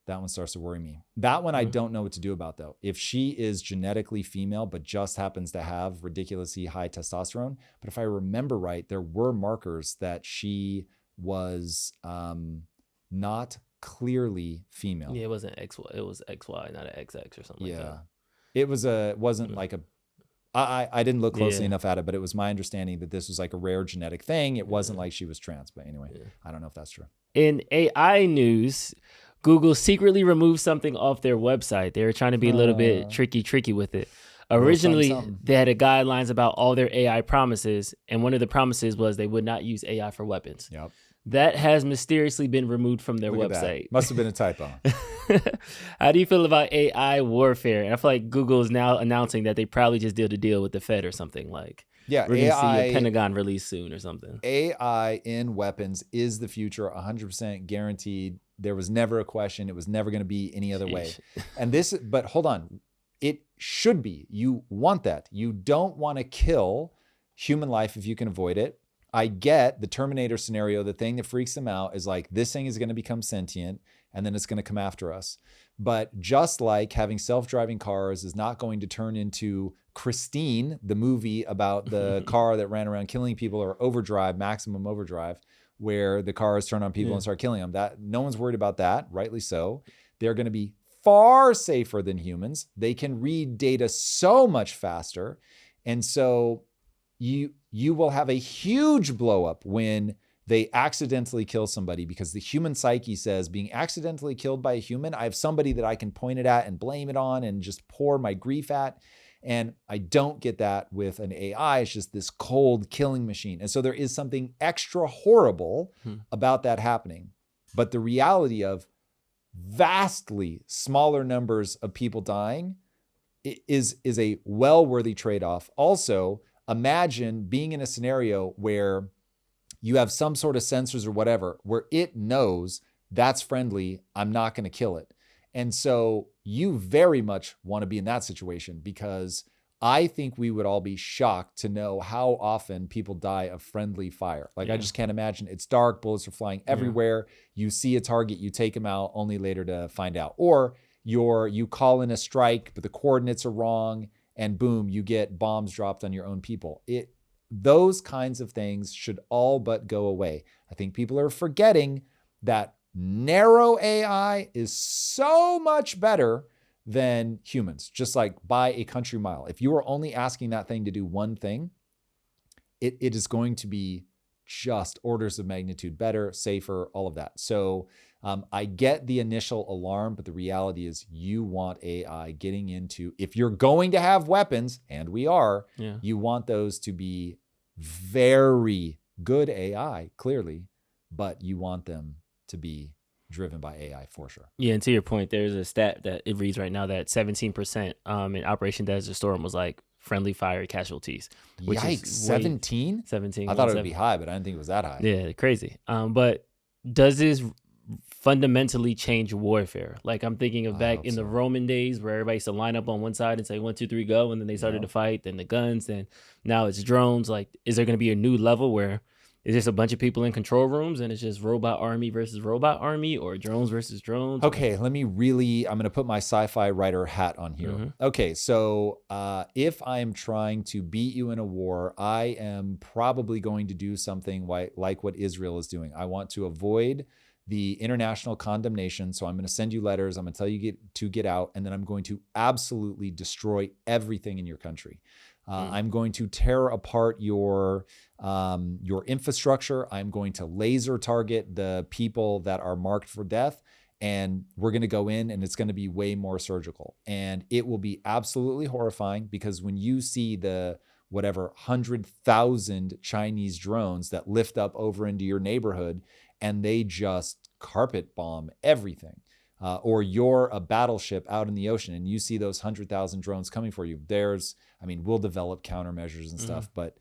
one starts to worry me. That one I don't know what to do about though. If she is genetically female, but just happens to have ridiculously high testosterone, but if I remember right, there were markers that she was not clearly female. Yeah, it wasn't XY. It was XY, not an XX or something like that. It wasn't like a I didn't look closely Yeah. enough at it, but it was my understanding that this was like a rare genetic thing. It wasn't like she was trans, but anyway, I don't know if that's true. In AI news, Google secretly removed something off their website. They were trying to be a little bit tricky with it. Originally, something. they had guidelines about all their AI promises, and one of the promises was they would not use AI for weapons. Yep. That has mysteriously been removed from their Look at that. website. Must have been a typo. How do you feel about AI warfare? And I feel like Google is now announcing that they probably just did a deal with the Fed or something. Like, Yeah, we're going to see AI a Pentagon release soon or something. AI in weapons is the future, 100% guaranteed. There was never a question. It was never going to be any other way. And this, but hold on, it should be. You want that. You don't want to kill human life if you can avoid it. I get the Terminator scenario. The thing that freaks them out is like, this thing is going to become sentient and then it's going to come after us. But just like having self-driving cars is not going to turn into Christine, the movie about the car that ran around killing people, or Overdrive, Maximum Overdrive, where the cars turn on people and start killing them. That no one's worried about that, rightly so. They're going to be far safer than humans. They can read data so much faster. And so you will have a huge blow up when they accidentally kill somebody, because the human psyche says, being accidentally killed by a human, I have somebody that I can point it at and blame it on and just pour my grief at. And I don't get that with an AI. It's just this cold killing machine. And so there is something extra horrible about that happening. But the reality of vastly smaller numbers of people dying is a well-worthy trade-off. Also, imagine being in a scenario where you have some sort of sensors or whatever, where it knows that's friendly, I'm not going to kill it. And so you very much want to be in that situation, because I think we would all be shocked to know how often people die of friendly fire. Like, I just can't imagine. It's dark, bullets are flying everywhere. You see a target, you take them out, only later to find out. Or you call in a strike, but the coordinates are wrong, and boom, you get bombs dropped on your own people. Those kinds of things should all but go away. I think people are forgetting that narrow AI is so much better than humans, just like by a country mile. If you are only asking that thing to do one thing, it is going to be just orders of magnitude better, safer, all of that. So I get the initial alarm, but the reality is you want AI getting into, if you're going to have weapons, and we are, you want those to be very good AI, clearly, but you want them to be driven by AI for sure. Yeah, and to your point, there's a stat that it reads right now that 17% in Operation Desert Storm was like friendly fire casualties. Which Yikes, is 17? 17. I thought it would be high, but I didn't think it was that high. Yeah, crazy. But does this fundamentally change warfare? Like, I'm thinking of back in the Roman days where everybody used to line up on one side and say 1, 2, 3, go, and then they started to fight, then the guns, then now it's drones. Like, is there going to be a new level where is just a bunch of people in control rooms and it's just robot army versus robot army, or drones versus drones? Okay, I'm going to put my sci-fi writer hat on here. Okay, so if I am trying to beat you in a war, I am probably going to do something like what Israel is doing. I want to avoid the international condemnation. So I'm going to send you letters. I'm going to tell you to get out. And then I'm going to absolutely destroy everything in your country. I'm going to tear apart your infrastructure. I'm going to laser target the people that are marked for death. And we're going to go in, and it's going to be way more surgical. And it will be absolutely horrifying, because when you see the 100,000 Chinese drones that lift up over into your neighborhood and they just carpet bomb everything, or you're a battleship out in the ocean and you see those 100,000 drones coming for you, we'll develop countermeasures and stuff, but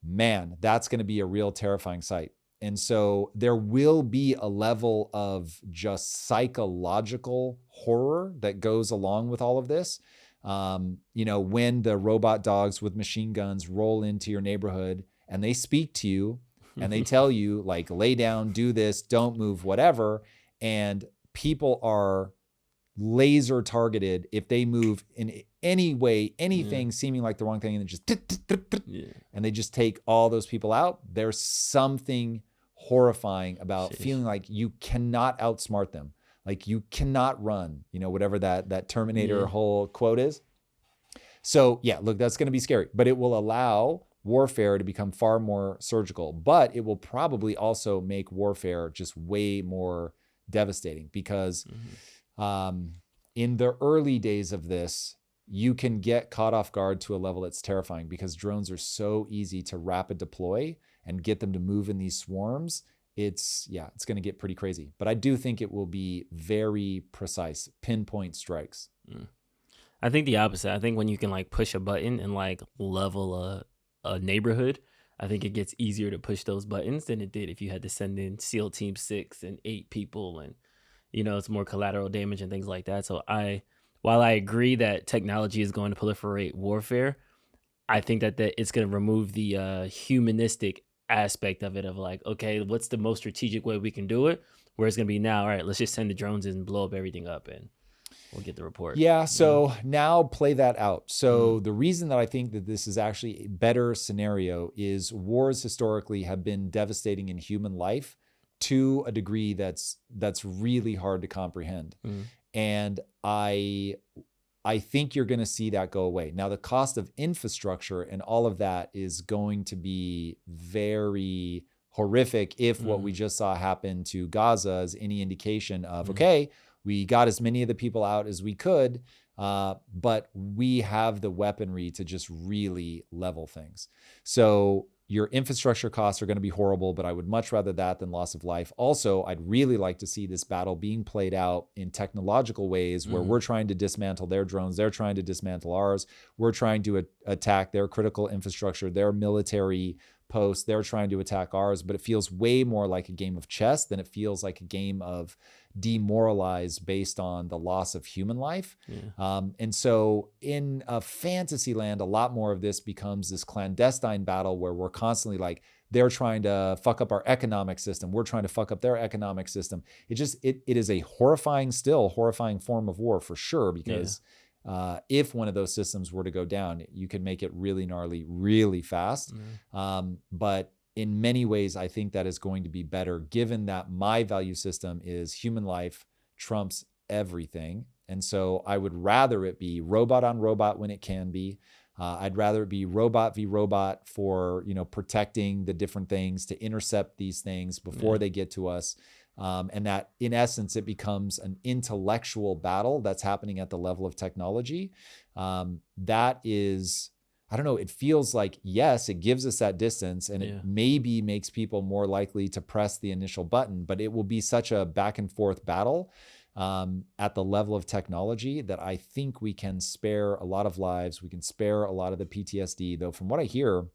man, that's going to be a real terrifying sight. And so there will be a level of just psychological horror that goes along with all of this. When the robot dogs with machine guns roll into your neighborhood and they speak to you and they tell you, like, lay down, do this, don't move, whatever. And people are laser targeted if they move in any way, anything seeming like the wrong thing, and then just and they just take all those people out. There's something horrifying about feeling like you cannot outsmart them. Like, you cannot run, whatever that Terminator whole quote is. So yeah, look, that's going to be scary, but it will allow warfare to become far more surgical, but it will probably also make warfare just way more devastating because in the early days of this, you can get caught off guard to a level that's terrifying because drones are so easy to rapid deploy and get them to move in these swarms. It's going to get pretty crazy, but I do think it will be very precise, pinpoint strikes. I think the opposite. I think when you can like push a button and like level a neighborhood, I think it gets easier to push those buttons than it did if you had to send in SEAL Team 6 and 8 people, and it's more collateral damage and things like that. So while I agree that technology is going to proliferate warfare, I think that it's going to remove the humanistic aspect of it, of like, okay, what's the most strategic way we can do it? Where it's going to be now, all right, let's just send the drones in and blow up everything up and we'll get the report. Yeah, so now play that out. So the reason that I think that this is actually a better scenario is wars historically have been devastating in human life to a degree that's really hard to comprehend. And I think you're going to see that go away. Now, the cost of infrastructure and all of that is going to be very horrific if what we just saw happen to Gaza is any indication of, okay, we got as many of the people out as we could, but we have the weaponry to just really level things. So your infrastructure costs are going to be horrible, but I would much rather that than loss of life. Also, I'd really like to see this battle being played out in technological ways where we're trying to dismantle their drones, they're trying to dismantle ours, we're trying to attack their critical infrastructure, their military posts, they're trying to attack ours, but it feels way more like a game of chess than it feels like a game of demoralize based on the loss of human life. And so in a fantasy land, a lot more of this becomes this clandestine battle where we're constantly like, they're trying to fuck up our economic system, we're trying to fuck up their economic system. It is a horrifying form of war for sure, because if one of those systems were to go down, you could make it really gnarly, really fast. But in many ways, I think that is going to be better, given that my value system is human life trumps everything. And so I would rather it be robot on robot when it can be. I'd rather it be robot v robot for, protecting the different things, to intercept these things before they get to us. And that in essence, it becomes an intellectual battle that's happening at the level of technology. That is, I don't know, it feels like, yes, it gives us that distance and it maybe makes people more likely to press the initial button, but it will be such a back and forth battle at the level of technology that I think we can spare a lot of lives. We can spare a lot of the PTSD, though from what I hear,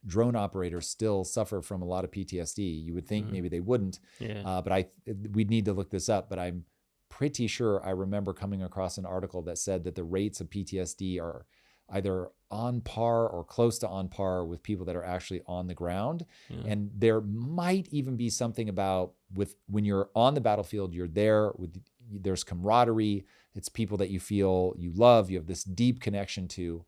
drone operators still suffer from a lot of PTSD. You would think maybe they wouldn't, but we'd need to look this up, but I'm pretty sure I remember coming across an article that said that the rates of PTSD are either on par or close to on par with people that are actually on the ground. And there might even be something about when you're on the battlefield, you're there there's camaraderie. It's people that you feel you love, you have this deep connection to,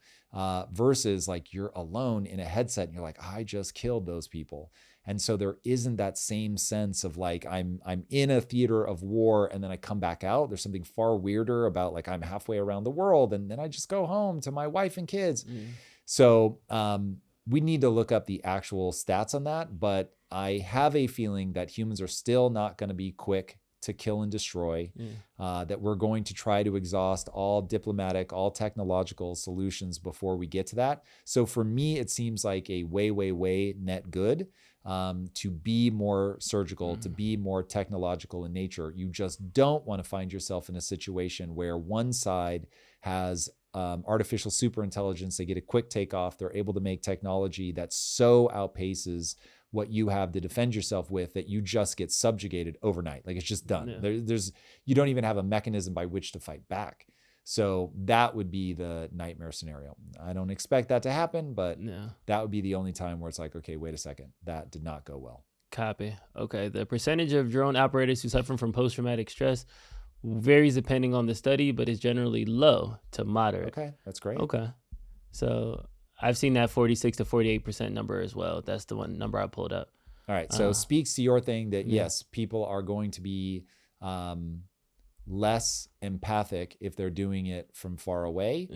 versus like you're alone in a headset and you're like, I just killed those people. And so there isn't that same sense of like, I'm in a theater of war and then I come back out. There's something far weirder about like, I'm halfway around the world and then I just go home to my wife and kids. So we need to look up the actual stats on that, but I have a feeling that humans are still not going to be quick to kill and destroy, that we're going to try to exhaust all diplomatic, all technological solutions before we get to that. So for me, it seems like a way net good to be more surgical, to be more technological in nature. You just don't want to find yourself in a situation where one side has artificial superintelligence, they get a quick takeoff, they're able to make technology that so outpaces what you have to defend yourself with that you just get subjugated overnight. Like it's just done. You don't even have a mechanism by which to fight back. So that would be the nightmare scenario. I don't expect that to happen, but that would be the only time where it's like, okay, wait a second, that did not go well. Copy. Okay. The percentage of drone operators who suffer from post-traumatic stress varies depending on the study, but is generally low to moderate. Okay, that's great. Okay. So I've seen that 46 to 48% number as well. That's the one number I pulled up. All right. So speaks to your thing that yes, people are going to be less empathic if they're doing it from far away.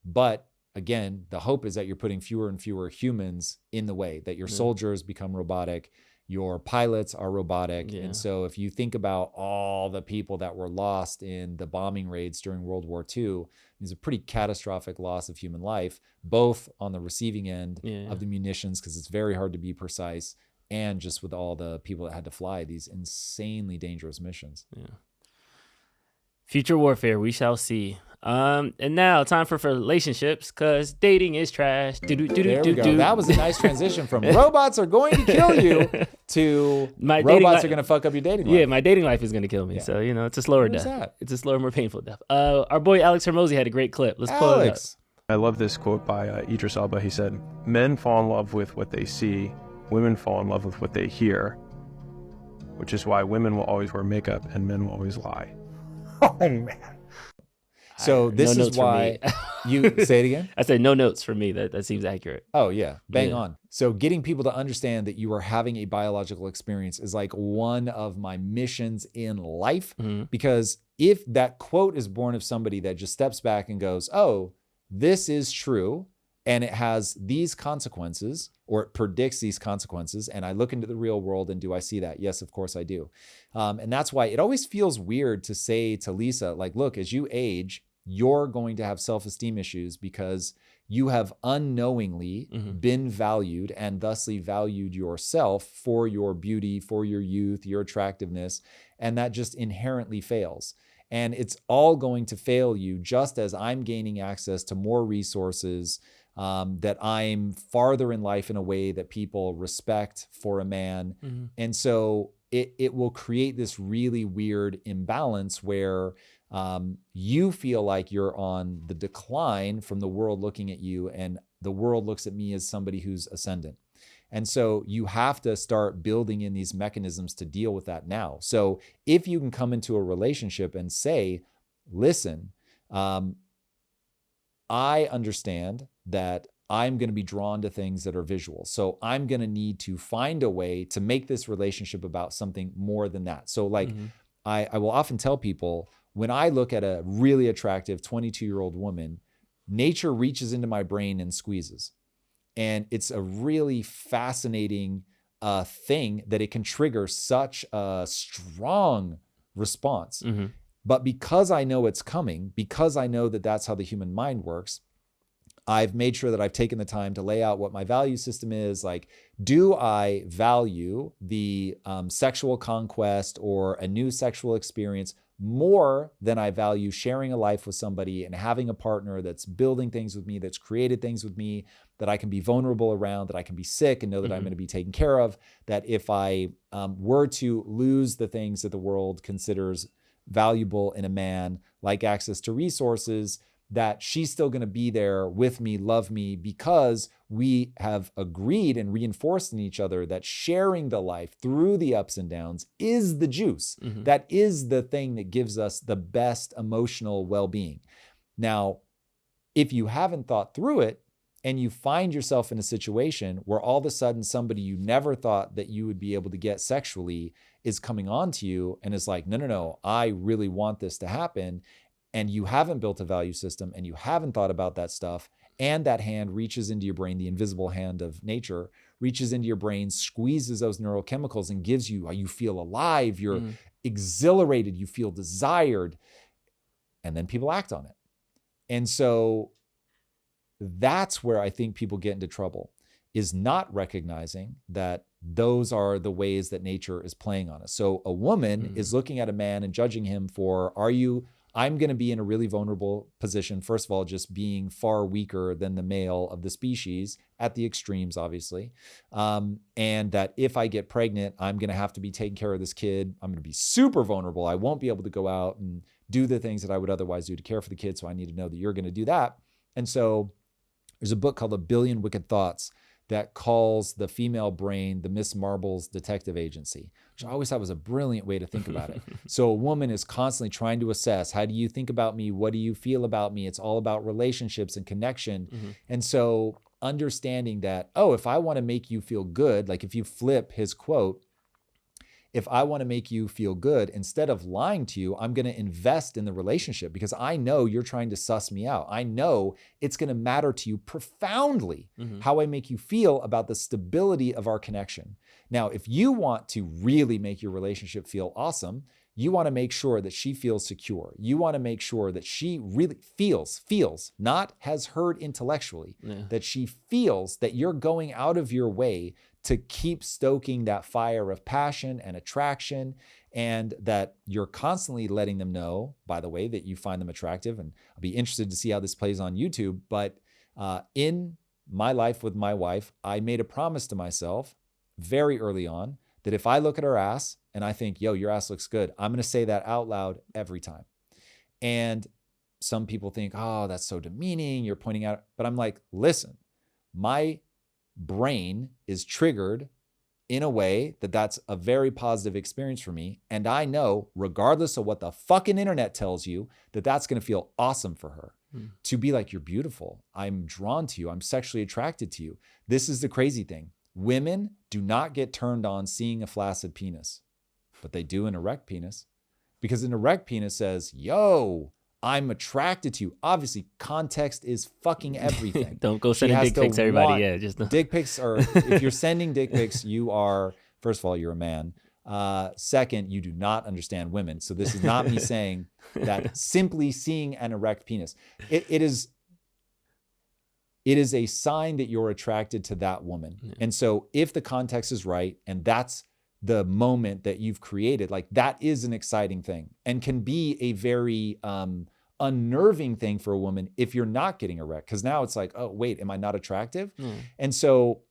But again, the hope is that you're putting fewer and fewer humans in the way, that your soldiers become robotic, your pilots are robotic. And so if you think about all the people that were lost in the bombing raids during World War II, it's a pretty catastrophic loss of human life, both on the receiving end of the munitions, because it's very hard to be precise, and just with all the people that had to fly these insanely dangerous missions. Future warfare, we shall see. And now time for relationships, because dating is trash. There we go. That was a nice transition from robots are going to kill you to robots are going to fuck up your dating life. Yeah, my dating life is going to kill me. So, it's a slower death. That? It's a slower, more painful death. Our boy Alex Hermosi had a great clip. Let's pull it up. I love this quote by Idris Elba. He said, "Men fall in love with what they see. Women fall in love with what they hear, which is why women will always wear makeup and men will always lie." Oh, man. So this is why you say it again. I said no notes for me. That seems accurate. Oh yeah, bang on. So getting people to understand that you are having a biological experience is like one of my missions in life, because if that quote is born of somebody that just steps back and goes, "Oh, this is true, and it has these consequences, or it predicts these consequences," and I look into the real world and do I see that? Yes, of course I do. And that's why it always feels weird to say to Lisa, like, look, as you age, you're going to have self-esteem issues because you have unknowingly been valued and thusly valued yourself for your beauty, for your youth, your attractiveness, and that just inherently fails. And it's all going to fail you just as I'm gaining access to more resources, that I'm farther in life in a way that people respect for a man. And so it will create this really weird imbalance where you feel like you're on the decline from the world looking at you, and the world looks at me as somebody who's ascendant. And so you have to start building in these mechanisms to deal with that now. So if you can come into a relationship and say, listen, I understand that I'm going to be drawn to things that are visual. So I'm going to need to find a way to make this relationship about something more than that. So like I will often tell people, when I look at a really attractive 22-year-old woman, nature reaches into my brain and squeezes. And it's a really fascinating thing that it can trigger such a strong response. But because I know it's coming, because I know that that's how the human mind works, I've made sure that I've taken the time to lay out what my value system is. Like, do I value the sexual conquest or a new sexual experience more than I value sharing a life with somebody and having a partner that's building things with me, that's created things with me, that I can be vulnerable around, that I can be sick and know that I'm going to be taken care of, that if I were to lose the things that the world considers valuable in a man, like access to resources, that she's still going to be there with me, love me, because we have agreed and reinforced in each other that sharing the life through the ups and downs is the juice. That is the thing that gives us the best emotional well-being. Now, if you haven't thought through it and you find yourself in a situation where all of a sudden somebody you never thought that you would be able to get sexually is coming on to you and is like, no, I really want this to happen, and you haven't built a value system and you haven't thought about that stuff, and that hand reaches into your brain, the invisible hand of nature reaches into your brain, squeezes those neurochemicals and gives you, you feel alive, you're exhilarated, you feel desired, and then people act on it. And so that's where I think people get into trouble, is not recognizing that those are the ways that nature is playing on us. So a woman is looking at a man and judging him for, I'm going to be in a really vulnerable position. First of all, just being far weaker than the male of the species at the extremes, obviously. And that if I get pregnant, I'm going to have to be taking care of this kid. I'm going to be super vulnerable. I won't be able to go out and do the things that I would otherwise do to care for the kid. So I need to know that you're going to do that. And so there's a book called A Billion Wicked Thoughts that calls the female brain the Miss Marple's detective agency, which I always thought was a brilliant way to think about it. So a woman is constantly trying to assess, how do you think about me? What do you feel about me? It's all about relationships and connection. And so understanding that, if I want to make you feel good, like if you flip his quote, if I want to make you feel good, instead of lying to you, I'm going to invest in the relationship because I know you're trying to suss me out. I know it's going to matter to you profoundly how I make you feel about the stability of our connection. Now, if you want to really make your relationship feel awesome, you want to make sure that she feels secure. You want to make sure that she really feels, not has heard intellectually, that she feels that you're going out of your way to keep stoking that fire of passion and attraction, and that you're constantly letting them know, by the way, that you find them attractive. And I'll be interested to see how this plays on YouTube. But in my life with my wife, I made a promise to myself very early on that if I look at her ass and I think, yo, your ass looks good, I'm going to say that out loud every time. And some people think, oh, that's so demeaning, you're pointing out. But I'm like, listen, my brain is triggered in a way that that's a very positive experience for me. And I know, regardless of what the fucking internet tells you, that that's going to feel awesome for her. To be like, you're beautiful. I'm drawn to you. I'm sexually attracted to you. This is the crazy thing. Women do not get turned on seeing a flaccid penis, but they do an erect penis, because an erect penis says, yo, I'm attracted to you. Obviously, context is fucking everything. Don't go sending dick pics, everybody. Yeah, just dick pics are, if you're sending dick pics, you are, first of all, you're a man. Second, you do not understand women. So this is not me saying that simply seeing an erect penis. It is a sign that you're attracted to that woman. Yeah. And so if the context is right, and that's the moment that you've created, like that is an exciting thing and can be a very unnerving thing for a woman if you're not getting erect. Because now it's like, oh, wait, am I not attractive? And so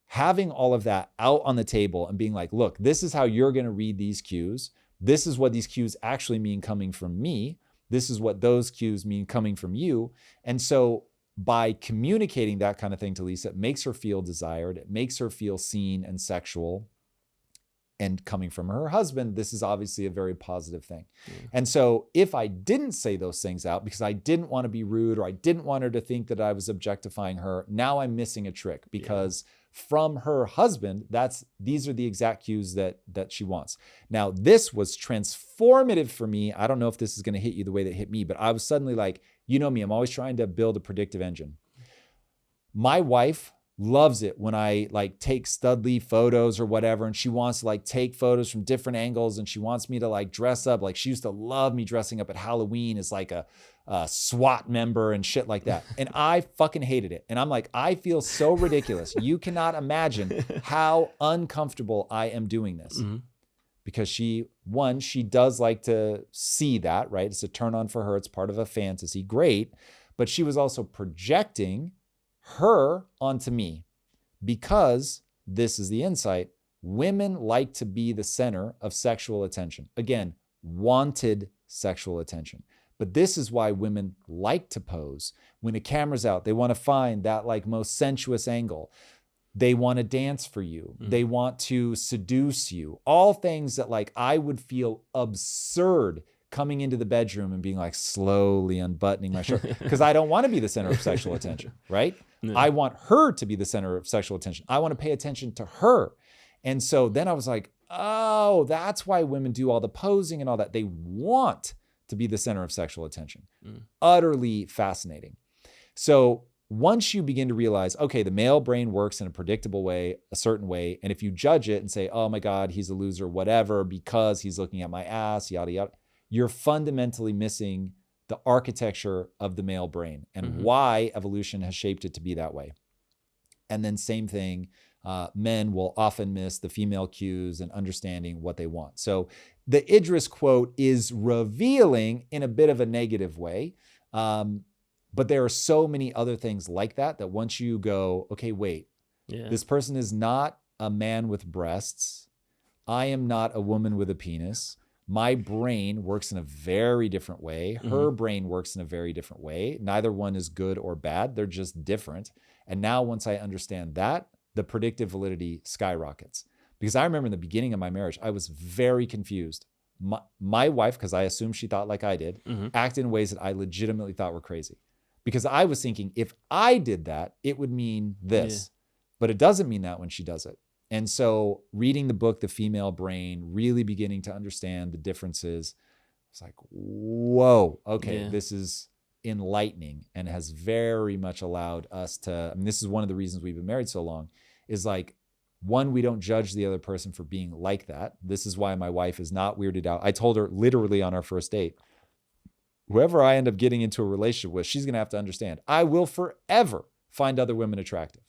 having all of that out on the table and being like, look, this is how you're going to read these cues. This is what these cues actually mean coming from me. This is what those cues mean coming from you. And so by communicating that kind of thing to Lisa, it makes her feel desired. It makes her feel seen and sexual. And coming from her husband, this is obviously a very positive thing. And so if I didn't say those things out because I didn't want to be rude or I didn't want her to think that I was objectifying her, now I'm missing a trick, because from her husband, these are the exact cues that she wants. Now, this was transformative for me. I don't know if this is going to hit you the way that it hit me, but I was suddenly like, you know me, I'm always trying to build a predictive engine. My wife loves it when I like take studly photos or whatever, and she wants to like take photos from different angles, and she wants me to like dress up. Like she used to love me dressing up at Halloween as like a SWAT member and shit like that. And I fucking hated it. And I'm like, I feel so ridiculous. You cannot imagine how uncomfortable I am doing this. Because she does like to see that, right? It's a turn on for her. It's part of a fantasy. Great. But she was also projecting her onto me, because this is the insight. Women like to be the center of sexual attention. Again, wanted sexual attention. But this is why women like to pose. When the camera's out, they want to find that like most sensuous angle. They want to dance for you. They want to seduce you. All things that like I would feel absurd coming into the bedroom and being like slowly unbuttoning my shirt, because I don't want to be the center of sexual attention, right? I want her to be the center of sexual attention. I want to pay attention to her. And so then I was like, oh, that's why women do all the posing and all that. They want to be the center of sexual attention. Utterly fascinating. So once you begin to realize, okay, the male brain works in a predictable way, a certain way. And if you judge it and say, oh my God, he's a loser, whatever, because he's looking at my ass, yada, yada, you're fundamentally missing the architecture of the male brain and why evolution has shaped it to be that way. And then same thing, men will often miss the female cues and understanding what they want. So the Idris quote is revealing in a bit of a negative way. But there are so many other things like that once you go, okay, wait, this person is not a man with breasts. I am not a woman with a penis. My brain works in a very different way. Her brain works in a very different way. Neither one is good or bad. They're just different. And now once I understand that, the predictive validity skyrockets. Because I remember in the beginning of my marriage, I was very confused. My wife, because I assumed she thought like I did, acted in ways that I legitimately thought were crazy. Because I was thinking, if I did that, it would mean this. But it doesn't mean that when she does it. And so reading the book, The Female Brain, really beginning to understand the differences, it's like, whoa, okay, this is enlightening and has very much allowed us to, I mean, this is one of the reasons we've been married so long, is like, one, we don't judge the other person for being like that. This is why my wife is not weirded out. I told her literally on our first date, whoever I end up getting into a relationship with, she's going to have to understand, I will forever find other women attractive.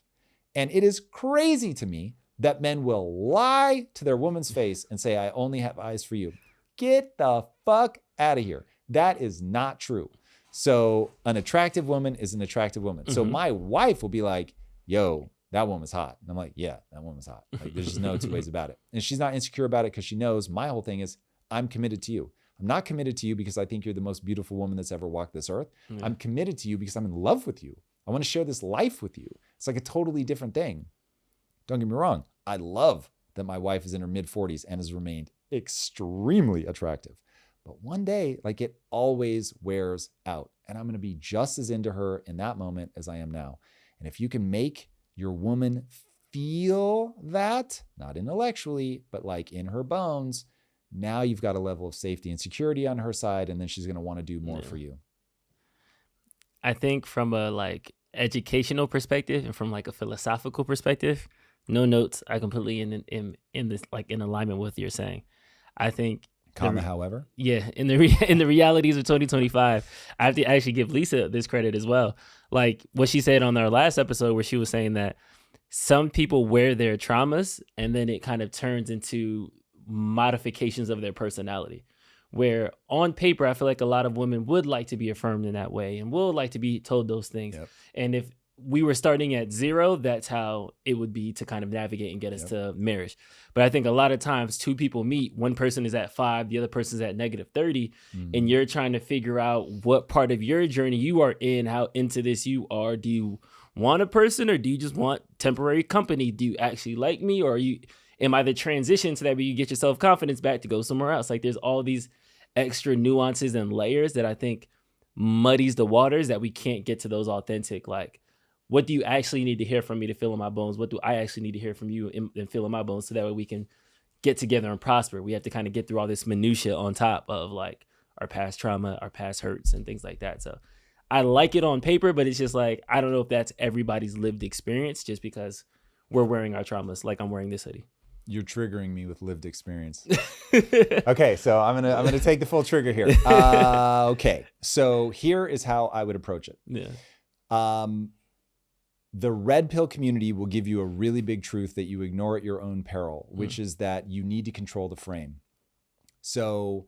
And it is crazy to me that men will lie to their woman's face and say, I only have eyes for you. Get the fuck out of here. That is not true. So an attractive woman is an attractive woman. So my wife will be like, yo, that woman's hot. And I'm like, yeah, that woman's hot. Like, there's just no two ways about it. And she's not insecure about it because she knows my whole thing is I'm committed to you. I'm not committed to you because I think you're the most beautiful woman that's ever walked this earth. I'm committed to you because I'm in love with you. I want to share this life with you. It's like a totally different thing. Don't get me wrong. I love that my wife is in her mid-40s and has remained extremely attractive. But one day, like, it always wears out. And I'm going to be just as into her in that moment as I am now. And if you can make your woman feel that, not intellectually, but like in her bones, now you've got a level of safety and security on her side, and then she's going to want to do more for you. I think from a like educational perspective and from like a philosophical perspective, no notes. I completely in this like in alignment with what you're saying. I think however, in the realities of 2025, I have to actually give Lisa this credit as well. Like what she said on our last episode, where she was saying that some people wear their traumas and then it kind of turns into modifications of their personality. Where on paper, I feel like a lot of women would like to be affirmed in that way and would like to be told those things. And if we were starting at 0, that's how it would be to kind of navigate and get us to marriage. But I think a lot of times two people meet, one person is at 5, the other person is at -30, and you're trying to figure out what part of your journey you are in, how into this you are. Do you want a person or do you just want temporary company? Do you actually like me, or am I the transition so that when you get your self-confidence back to go somewhere else? Like there's all these extra nuances and layers that I think muddies the waters, that we can't get to those authentic, like, what do you actually need to hear from me to feel in my bones? What do I actually need to hear from you and feel in my bones, so that way we can get together and prosper? We have to kind of get through all this minutia on top of like our past trauma, our past hurts and things like that. So I like it on paper, but it's just like, I don't know if that's everybody's lived experience, just because we're wearing our traumas. Like I'm wearing this hoodie. You're triggering me with lived experience. Okay, so I'm gonna take the full trigger here. Okay, so here is how I would approach it. The red pill community will give you a really big truth that you ignore at your own peril, which is that you need to control the frame. So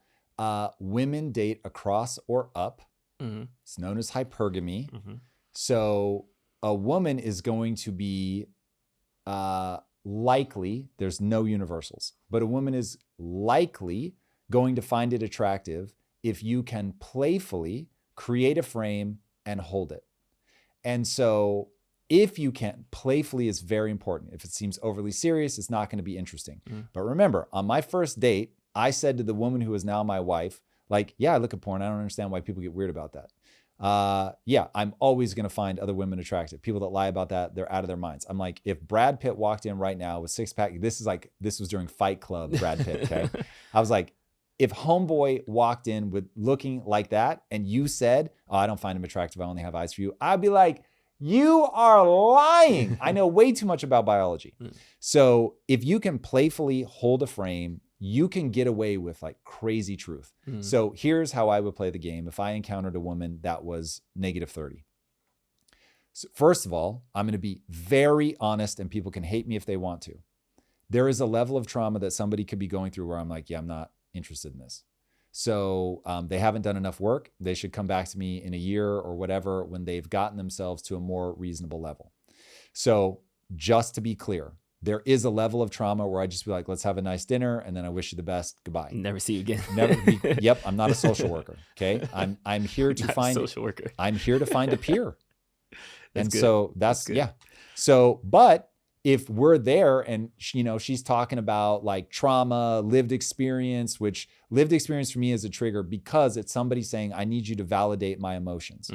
women date across or up. It's known as hypergamy. So a woman is going to be likely, there's no universals, but a woman is likely going to find it attractive if you can playfully create a frame and hold it. And so if you can, playfully is very important. If it seems overly serious, it's not going to be interesting. But remember, on my first date, I said to the woman who is now my wife, like, yeah, I look at porn. I don't understand why people get weird about that. Yeah, I'm always going to find other women attractive. People that lie about that, they're out of their minds. I'm like, if Brad Pitt walked in right now with 6-pack, this was during Fight Club, Brad Pitt, okay? I was like, if homeboy walked in with looking like that and you said, oh, I don't find him attractive, I only have eyes for you, I'd be like, you are lying. I know way too much about biology. So if you can playfully hold a frame, you can get away with like crazy truth. So here's how I would play the game if I encountered a woman that was -30. So first of all, I'm going to be very honest, and people can hate me if they want to. There is a level of trauma that somebody could be going through where I'm like, yeah, I'm not interested in this. So they haven't done enough work. They should come back to me in a year or whatever when they've gotten themselves to a more reasonable level. So just to be clear, there is a level of trauma where I just be like, let's have a nice dinner, and then I wish you the best. Goodbye. Never see you again. Yep, I'm not a social worker. Okay, I'm here to find a social worker. I'm here to find a peer. And good. So that's yeah. So, but if we're there and she's talking about like trauma, lived experience, which lived experience for me is a trigger because it's somebody saying, I need you to validate my emotions.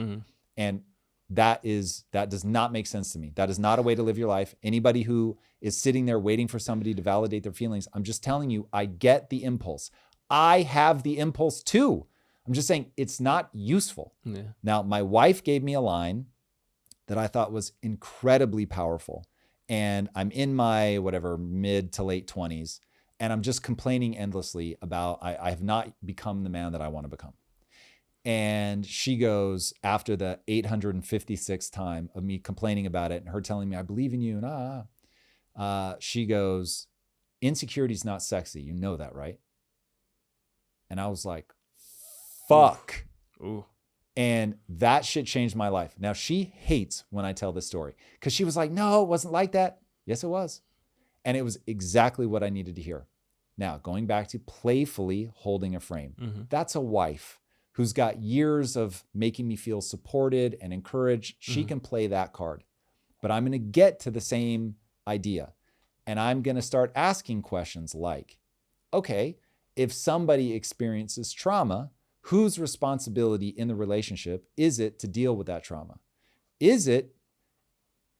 And that does not make sense to me. That is not a way to live your life. Anybody who is sitting there waiting for somebody to validate their feelings, I'm just telling you, I get the impulse. I have the impulse too. I'm just saying it's not useful. Yeah. Now, my wife gave me a line that I thought was incredibly powerful. And I'm in my mid to late 20s, and I'm just complaining endlessly about I have not become the man that I want to become. And she goes, after the 856th time of me complaining about it and her telling me, I believe in you, and she goes, insecurity is not sexy. You know that, right? And I was like, fuck. Ooh. And that shit changed my life. Now, she hates when I tell this story because she was like, no, it wasn't like that. Yes, it was. And it was exactly what I needed to hear. Now, going back to playfully holding a frame. Mm-hmm. That's a wife who's got years of making me feel supported and encouraged. She can play that card. But I'm going to get to the same idea. And I'm going to start asking questions like, okay, if somebody experiences trauma, whose responsibility in the relationship is it to deal with that trauma? Is it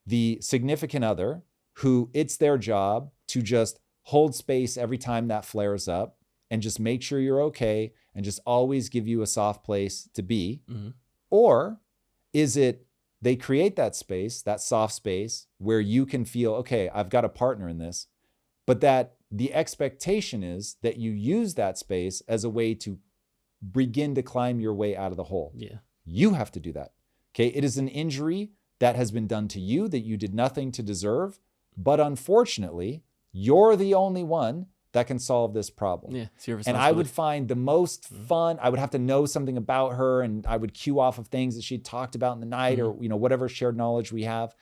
the significant other who it's their job to just hold space every time that flares up and just make sure you're okay and just always give you a soft place to be? Mm-hmm. Or is it they create that space, that soft space where you can feel, okay, I've got a partner in this, but that the expectation is that you use that space as a way to begin to climb your way out of the hole. Yeah. You have to do that. Okay. It is an injury that has been done to you that you did nothing to deserve. But unfortunately, you're the only one that can solve this problem. Yeah. It's your And responsibility. I would find the most fun, I would have to know something about her, and I would cue off of things that she talked about in the night or, whatever shared knowledge we have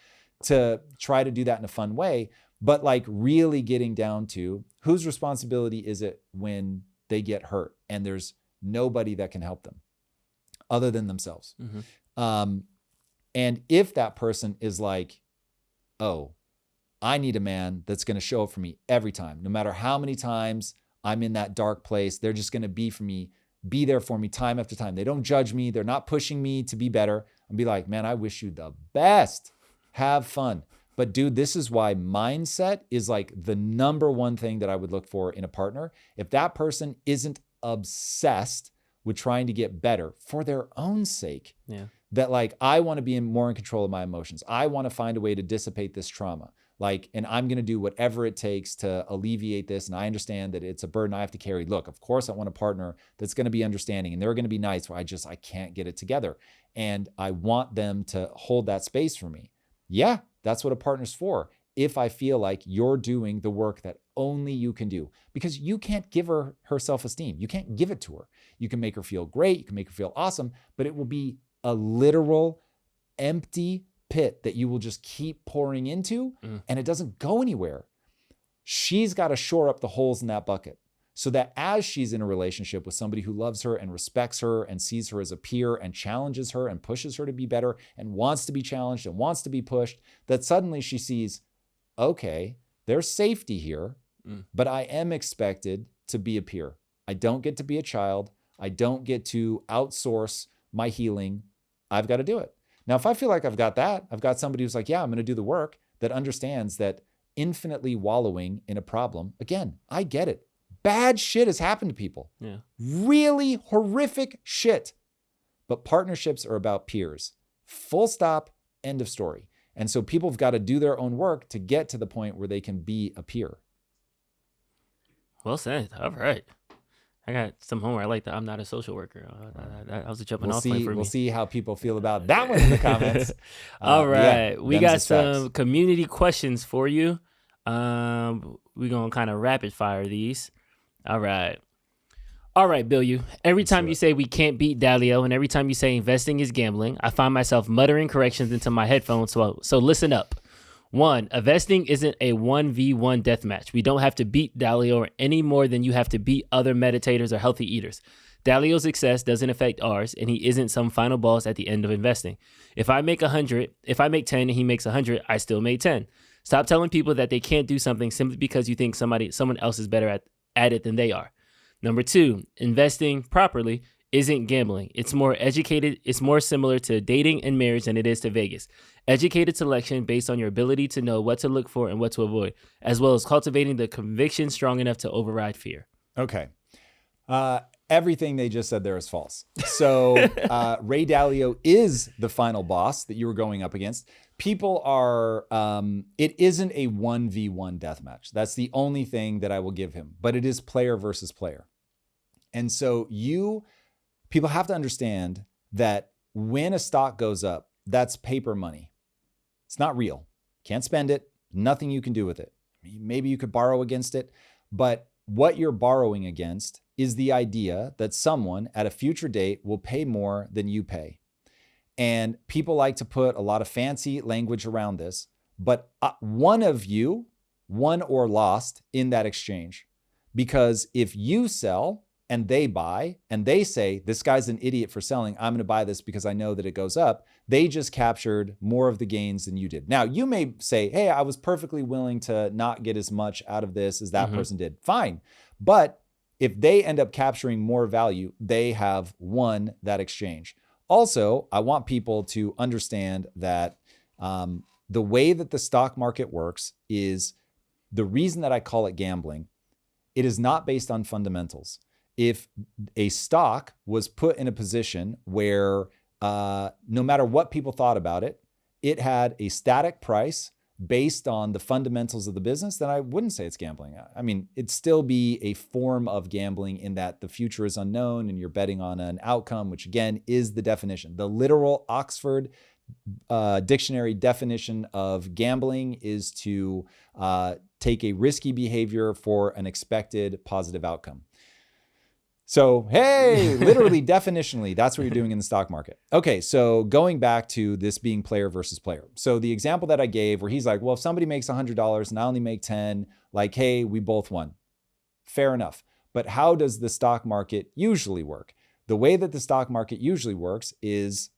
to try to do that in a fun way. But like really getting down to whose responsibility is it when they get hurt and there's nobody that can help them other than themselves. And if that person is like, oh, I need a man that's going to show up for me every time, no matter how many times I'm in that dark place, they're just going to be there for me time after time. They don't judge me. They're not pushing me to be better. I'll be like, man, I wish you the best. Have fun. But dude, this is why mindset is like the number one thing that I would look for in a partner. If that person isn't obsessed with trying to get better for their own sake, that like, I want to be more in control of my emotions. I want to find a way to dissipate this trauma. Like, and I'm going to do whatever it takes to alleviate this. And I understand that it's a burden I have to carry. Look, of course I want a partner that's going to be understanding and they're going to be nice where I can't get it together. And I want them to hold that space for me. Yeah, that's what a partner's for. If I feel like you're doing the work that only you can do, because you can't give her self-esteem. You can't give it to her. You can make her feel great. You can make her feel awesome, but it will be a literal empty pit that you will just keep pouring into and it doesn't go anywhere. She's got to shore up the holes in that bucket so that as she's in a relationship with somebody who loves her and respects her and sees her as a peer and challenges her and pushes her to be better and wants to be challenged and wants to be pushed, that suddenly she sees, okay, there's safety here, but I am expected to be a peer. I don't get to be a child. I don't get to outsource my healing. I've got to do it. Now, if I feel like I've got that, I've got somebody who's like, yeah, I'm going to do the work, that understands that infinitely wallowing in a problem, again, I get it. Bad shit has happened to people. Yeah. Really horrific shit. But partnerships are about peers. Full stop, end of story. And so people have got to do their own work to get to the point where they can be a peer. Well said. All right. I got some homework. I like that. I'm not a social worker. That was a jumping off point for me. We'll see how people feel about that one in the comments. All right. Yeah, we got some community questions for you. We're going to kind of rapid fire these. All right. All right, Bilyeu. Every time you say we can't beat Dalio and every time you say investing is gambling, I find myself muttering corrections into my headphones. So listen up. 1, investing isn't a 1v1 deathmatch. We don't have to beat Dalio any more than you have to beat other meditators or healthy eaters. Dalio's success doesn't affect ours, and he isn't some final boss at the end of investing. If I make 10 and he makes 100, I still made 10. Stop telling people that they can't do something simply because you think someone else is better at it than they are. Number 2, investing properly isn't gambling. It's more educated. It's more similar to dating and marriage than it is to Vegas. Educated selection based on your ability to know what to look for and what to avoid, as well as cultivating the conviction strong enough to override fear. Okay. Everything they just said there is false. So Ray Dalio is the final boss that you were going up against. People are, it isn't a 1v1 deathmatch. That's the only thing that I will give him, but it is player versus player. And so people have to understand that when a stock goes up, that's paper money. It's not real. Can't spend it. Nothing you can do with it. Maybe you could borrow against it, but what you're borrowing against is the idea that someone at a future date will pay more than you pay. And people like to put a lot of fancy language around this, but one of you won or lost in that exchange. Because if you sell and they buy and they say, this guy's an idiot for selling, I'm going to buy this because I know that it goes up, they just captured more of the gains than you did. Now, you may say, hey, I was perfectly willing to not get as much out of this as that person did. Fine. But if they end up capturing more value, they have won that exchange. Also, I want people to understand that the way that the stock market works is the reason that I call it gambling. It is not based on fundamentals. If a stock was put in a position where no matter what people thought about it, it had a static price based on the fundamentals of the business, then I wouldn't say it's gambling. I mean, it'd still be a form of gambling in that the future is unknown and you're betting on an outcome, which again is the definition. The literal Oxford dictionary definition of gambling is to take a risky behavior for an expected positive outcome. So, hey, literally, definitionally, that's what you're doing in the stock market. Okay, so going back to this being player versus player. So the example that I gave where he's like, well, if somebody makes $100 and I only make 10, like, hey, we both won. Fair enough. But how does the stock market usually work? The way that the stock market usually works is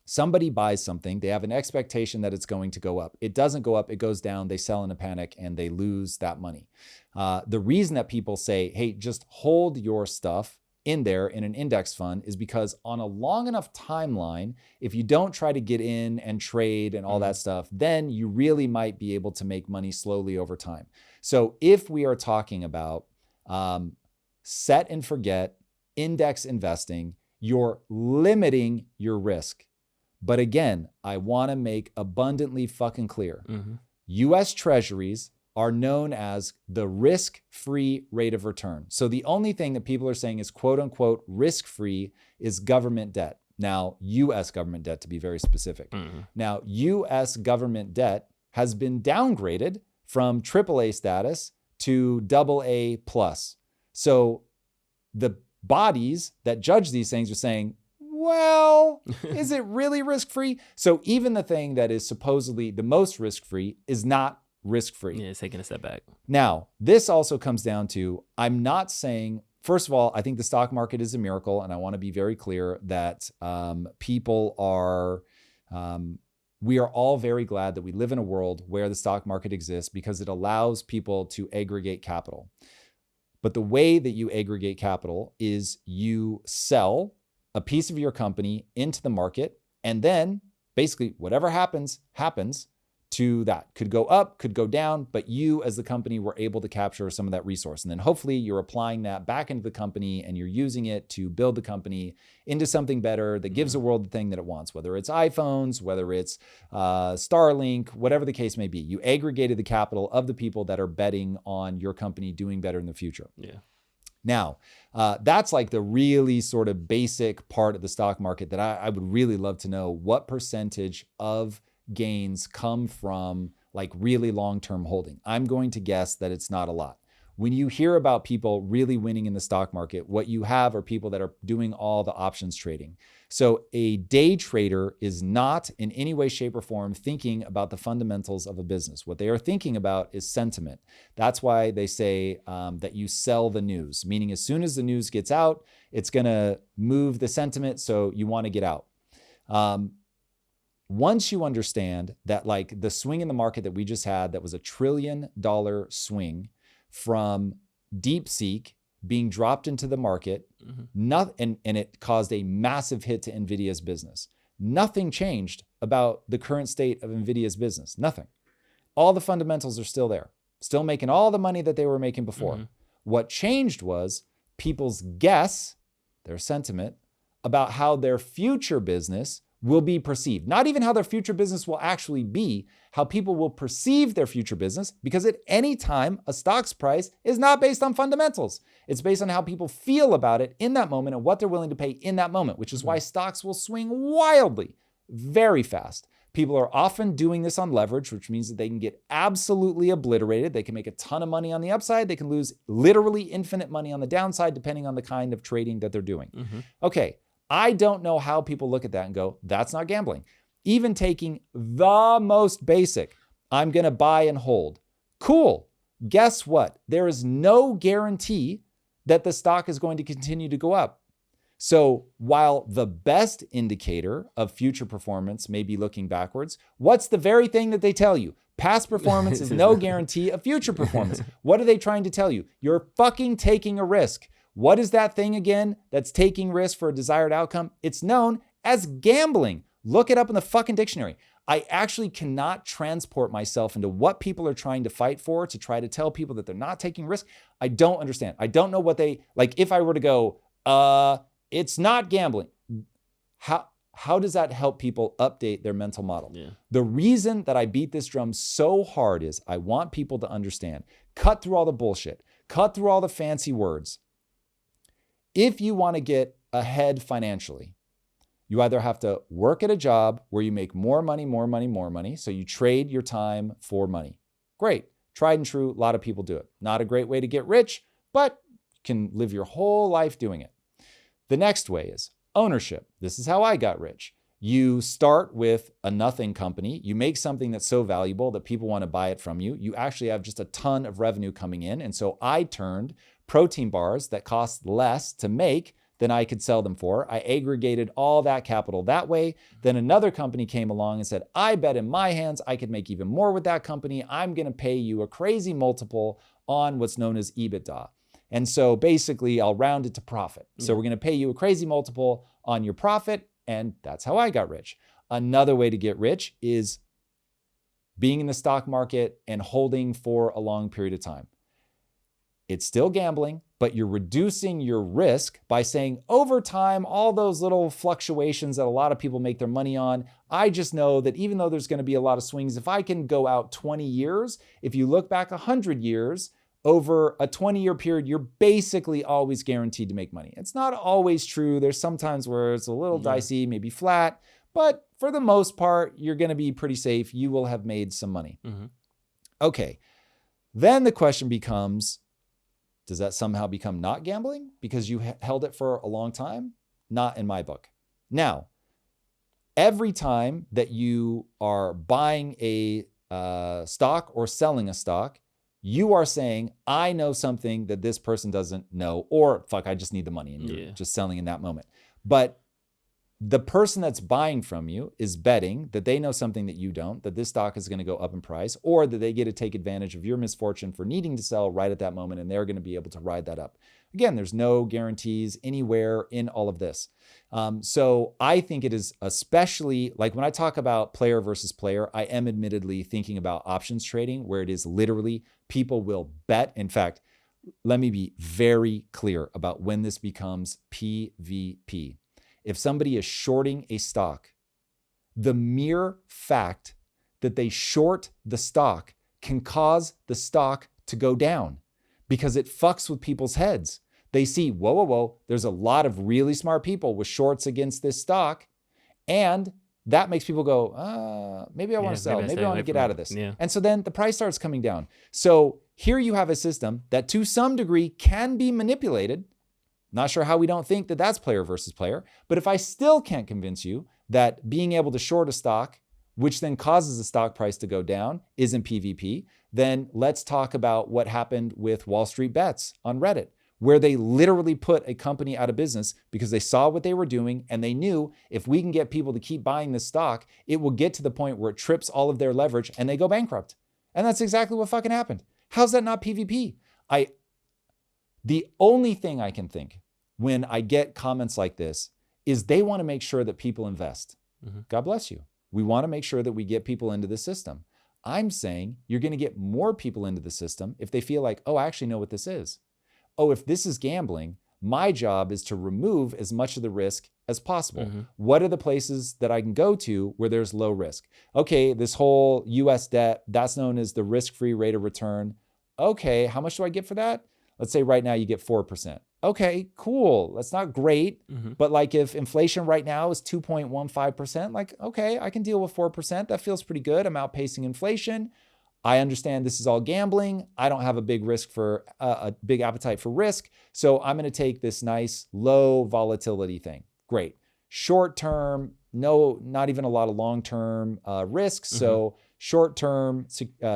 somebody buys something, they have an expectation that it's going to go up. It doesn't go up, it goes down, they sell in a panic and they lose that money. The reason that people say, hey, just hold your stuff in there in an index fund is because on a long enough timeline, if you don't try to get in and trade and all that stuff, then you really might be able to make money slowly over time. So if we are talking about set and forget index investing, you're limiting your risk. But again, I want to make abundantly fucking clear. U.S. Treasuries are known as the risk-free rate of return. So the only thing that people are saying is quote unquote risk-free is government debt. Now, U.S. government debt to be very specific. Now, U.S. government debt has been downgraded from AAA status to AA plus. So the bodies that judge these things are saying, well, is it really risk-free? So even the thing that is supposedly the most risk-free is not risk-free. Yeah, it's taking a step back. Now, this also comes down to, I'm not saying, first of all, I think the stock market is a miracle. And I want to be very clear that people are, we are all very glad that we live in a world where the stock market exists because it allows people to aggregate capital. But the way that you aggregate capital is you sell a piece of your company into the market, and then basically whatever happens to that. Could go up, could go down, but you as the company were able to capture some of that resource. And then hopefully you're applying that back into the company and you're using it to build the company into something better that gives the world the thing that it wants, whether it's iPhones, whether it's Starlink, whatever the case may be. You aggregated the capital of the people that are betting on your company doing better in the future. Yeah. Now, that's like the really sort of basic part of the stock market that I would really love to know what percentage of gains come from like really long-term holding. I'm going to guess that it's not a lot. When you hear about people really winning in the stock market, what you have are people that are doing all the options trading. So a day trader is not in any way, shape, or form thinking about the fundamentals of a business. What they are thinking about is sentiment. That's why they say that you sell the news, meaning as soon as the news gets out, it's going to move the sentiment, so you want to get out. Once you understand that like the swing in the market that we just had, that was $1 trillion swing from DeepSeek being dropped into the market, and it caused a massive hit to NVIDIA's business. Nothing changed about the current state of NVIDIA's business. Nothing. All the fundamentals are still there, still making all the money that they were making before. What changed was people's guess, their sentiment, about how their future business will be perceived. Not even how their future business will actually be, how people will perceive their future business, because at any time, a stock's price is not based on fundamentals. It's based on how people feel about it in that moment and what they're willing to pay in that moment, which is why stocks will swing wildly, very fast. People are often doing this on leverage, which means that they can get absolutely obliterated. They can make a ton of money on the upside. They can lose literally infinite money on the downside, depending on the kind of trading that they're doing. Okay, I don't know how people look at that and go, that's not gambling. Even taking the most basic, I'm going to buy and hold. Cool. Guess what? There is no guarantee that the stock is going to continue to go up. So while the best indicator of future performance may be looking backwards, what's the very thing that they tell you? Past performance is no guarantee of future performance. What are they trying to tell you? You're fucking taking a risk. What is that thing again that's taking risk for a desired outcome? It's known as gambling. Look it up in the fucking dictionary. I actually cannot transport myself into what people are trying to fight for to try to tell people that they're not taking risk. I don't understand. I don't know what they, like if I were to go, it's not gambling. How does that help people update their mental model? Yeah. The reason that I beat this drum so hard is I want people to understand, cut through all the bullshit, cut through all the fancy words. If you want to get ahead financially, you either have to work at a job where you make more money. So you trade your time for money. Great. Tried and true. A lot of people do it. Not a great way to get rich, but you can live your whole life doing it. The next way is ownership. This is how I got rich. You start with a nothing company. You make something that's so valuable that people want to buy it from you. You actually have just a ton of revenue coming in. And so I turned protein bars that cost less to make than I could sell them for. I aggregated all that capital that way. Then another company came along and said, I bet in my hands I could make even more with that company. I'm going to pay you a crazy multiple on what's known as EBITDA. And so basically I'll round it to profit. So we're going to pay you a crazy multiple on your profit. And that's how I got rich. Another way to get rich is being in the stock market and holding for a long period of time. It's still gambling, but you're reducing your risk by saying over time, all those little fluctuations that a lot of people make their money on, I just know that even though there's going to be a lot of swings, if I can go out 20 years, if you look back 100 years, over a 20-year period, you're basically always guaranteed to make money. It's not always true. There's some times where it's a little dicey, maybe flat, but for the most part, you're going to be pretty safe. You will have made some money. Okay. Then the question becomes, does that somehow become not gambling because you held it for a long time? Not in my book. Now, every time that you are buying a stock or selling a stock, you are saying, I know something that this person doesn't know, or fuck, I just need the money and you're just selling in that moment. But the person that's buying from you is betting that they know something that you don't, that this stock is going to go up in price, or that they get to take advantage of your misfortune for needing to sell right at that moment, and they're going to be able to ride that up. Again, there's no guarantees anywhere in all of this. So I think it is especially, like when I talk about player versus player, I am admittedly thinking about options trading, where it is literally people will bet. In fact, let me be very clear about when this becomes PVP. If somebody is shorting a stock, the mere fact that they short the stock can cause the stock to go down because it fucks with people's heads. They see, whoa, there's a lot of really smart people with shorts against this stock. And that makes people go, maybe I want to sell. Maybe I want to get out of this. Yeah. And so then the price starts coming down. So here you have a system that to some degree can be manipulated. Not sure how we don't think that that's player versus player. But if I still can't convince you that being able to short a stock, which then causes the stock price to go down, isn't PVP, then let's talk about what happened with Wall Street Bets on Reddit, where they literally put a company out of business because they saw what they were doing and they knew if we can get people to keep buying this stock, it will get to the point where it trips all of their leverage and they go bankrupt. And that's exactly what fucking happened. How's that not PVP? The only thing I can think when I get comments like this is they want to make sure that people invest. God bless you. We want to make sure that we get people into the system. I'm saying you're going to get more people into the system if they feel like, oh, I actually know what this is. Oh, if this is gambling, my job is to remove as much of the risk as possible. What are the places that I can go to where there's low risk? Okay, this whole US debt, that's known as the risk-free rate of return. Okay, how much do I get for that? Let's say right now you get 4%. Okay, cool. That's not great. But like if inflation right now is 2.15%, like, okay, I can deal with 4%. That feels pretty good. I'm outpacing inflation. I understand this is all gambling. I don't have a big big appetite for risk. So I'm going to take this nice low volatility thing. Great. Short term, no, not even a lot of long-term risks. So short-term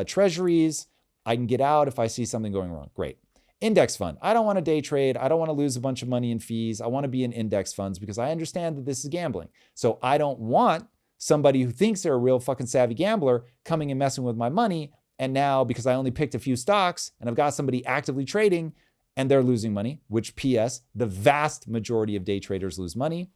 treasuries, I can get out if I see something going wrong. Great. Index fund. I don't want to day trade. I don't want to lose a bunch of money in fees. I want to be in index funds because I understand that this is gambling. So I don't want somebody who thinks they're a real fucking savvy gambler coming and messing with my money. And now because I only picked a few stocks and I've got somebody actively trading and they're losing money, which PS, the vast majority of day traders lose money.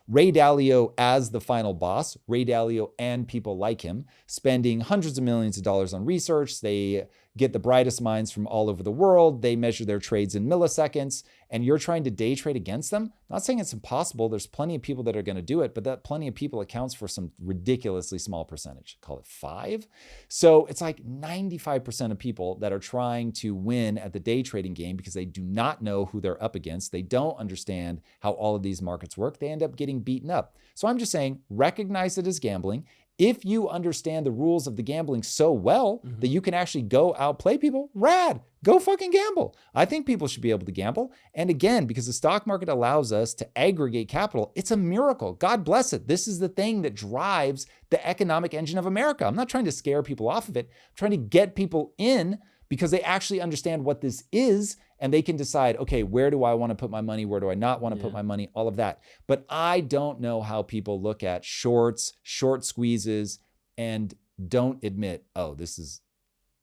Ray Dalio as the final boss, Ray Dalio and people like him, spending hundreds of millions of dollars on research. They get the brightest minds from all over the world. They measure their trades in milliseconds, and you're trying to day trade against them. I'm not saying it's impossible. There's plenty of people that are going to do it, but that plenty of people accounts for some ridiculously small percentage. Call it 5. So it's like 95% of people that are trying to win at the day trading game because they do not know who they're up against. They don't understand how all of these markets work. They end up getting beaten up. So I'm just saying, recognize it as gambling. If you understand the rules of the gambling so well that you can actually go outplay people, rad, go fucking gamble. I think people should be able to gamble. And again, because the stock market allows us to aggregate capital, it's a miracle. God bless it. This is the thing that drives the economic engine of America. I'm not trying to scare people off of it. I'm trying to get people in because they actually understand what this is and they can decide, okay, where do I want to put my money? Where do I not want to put my money? All of that. But I don't know how people look at shorts, short squeezes, and don't admit, oh, this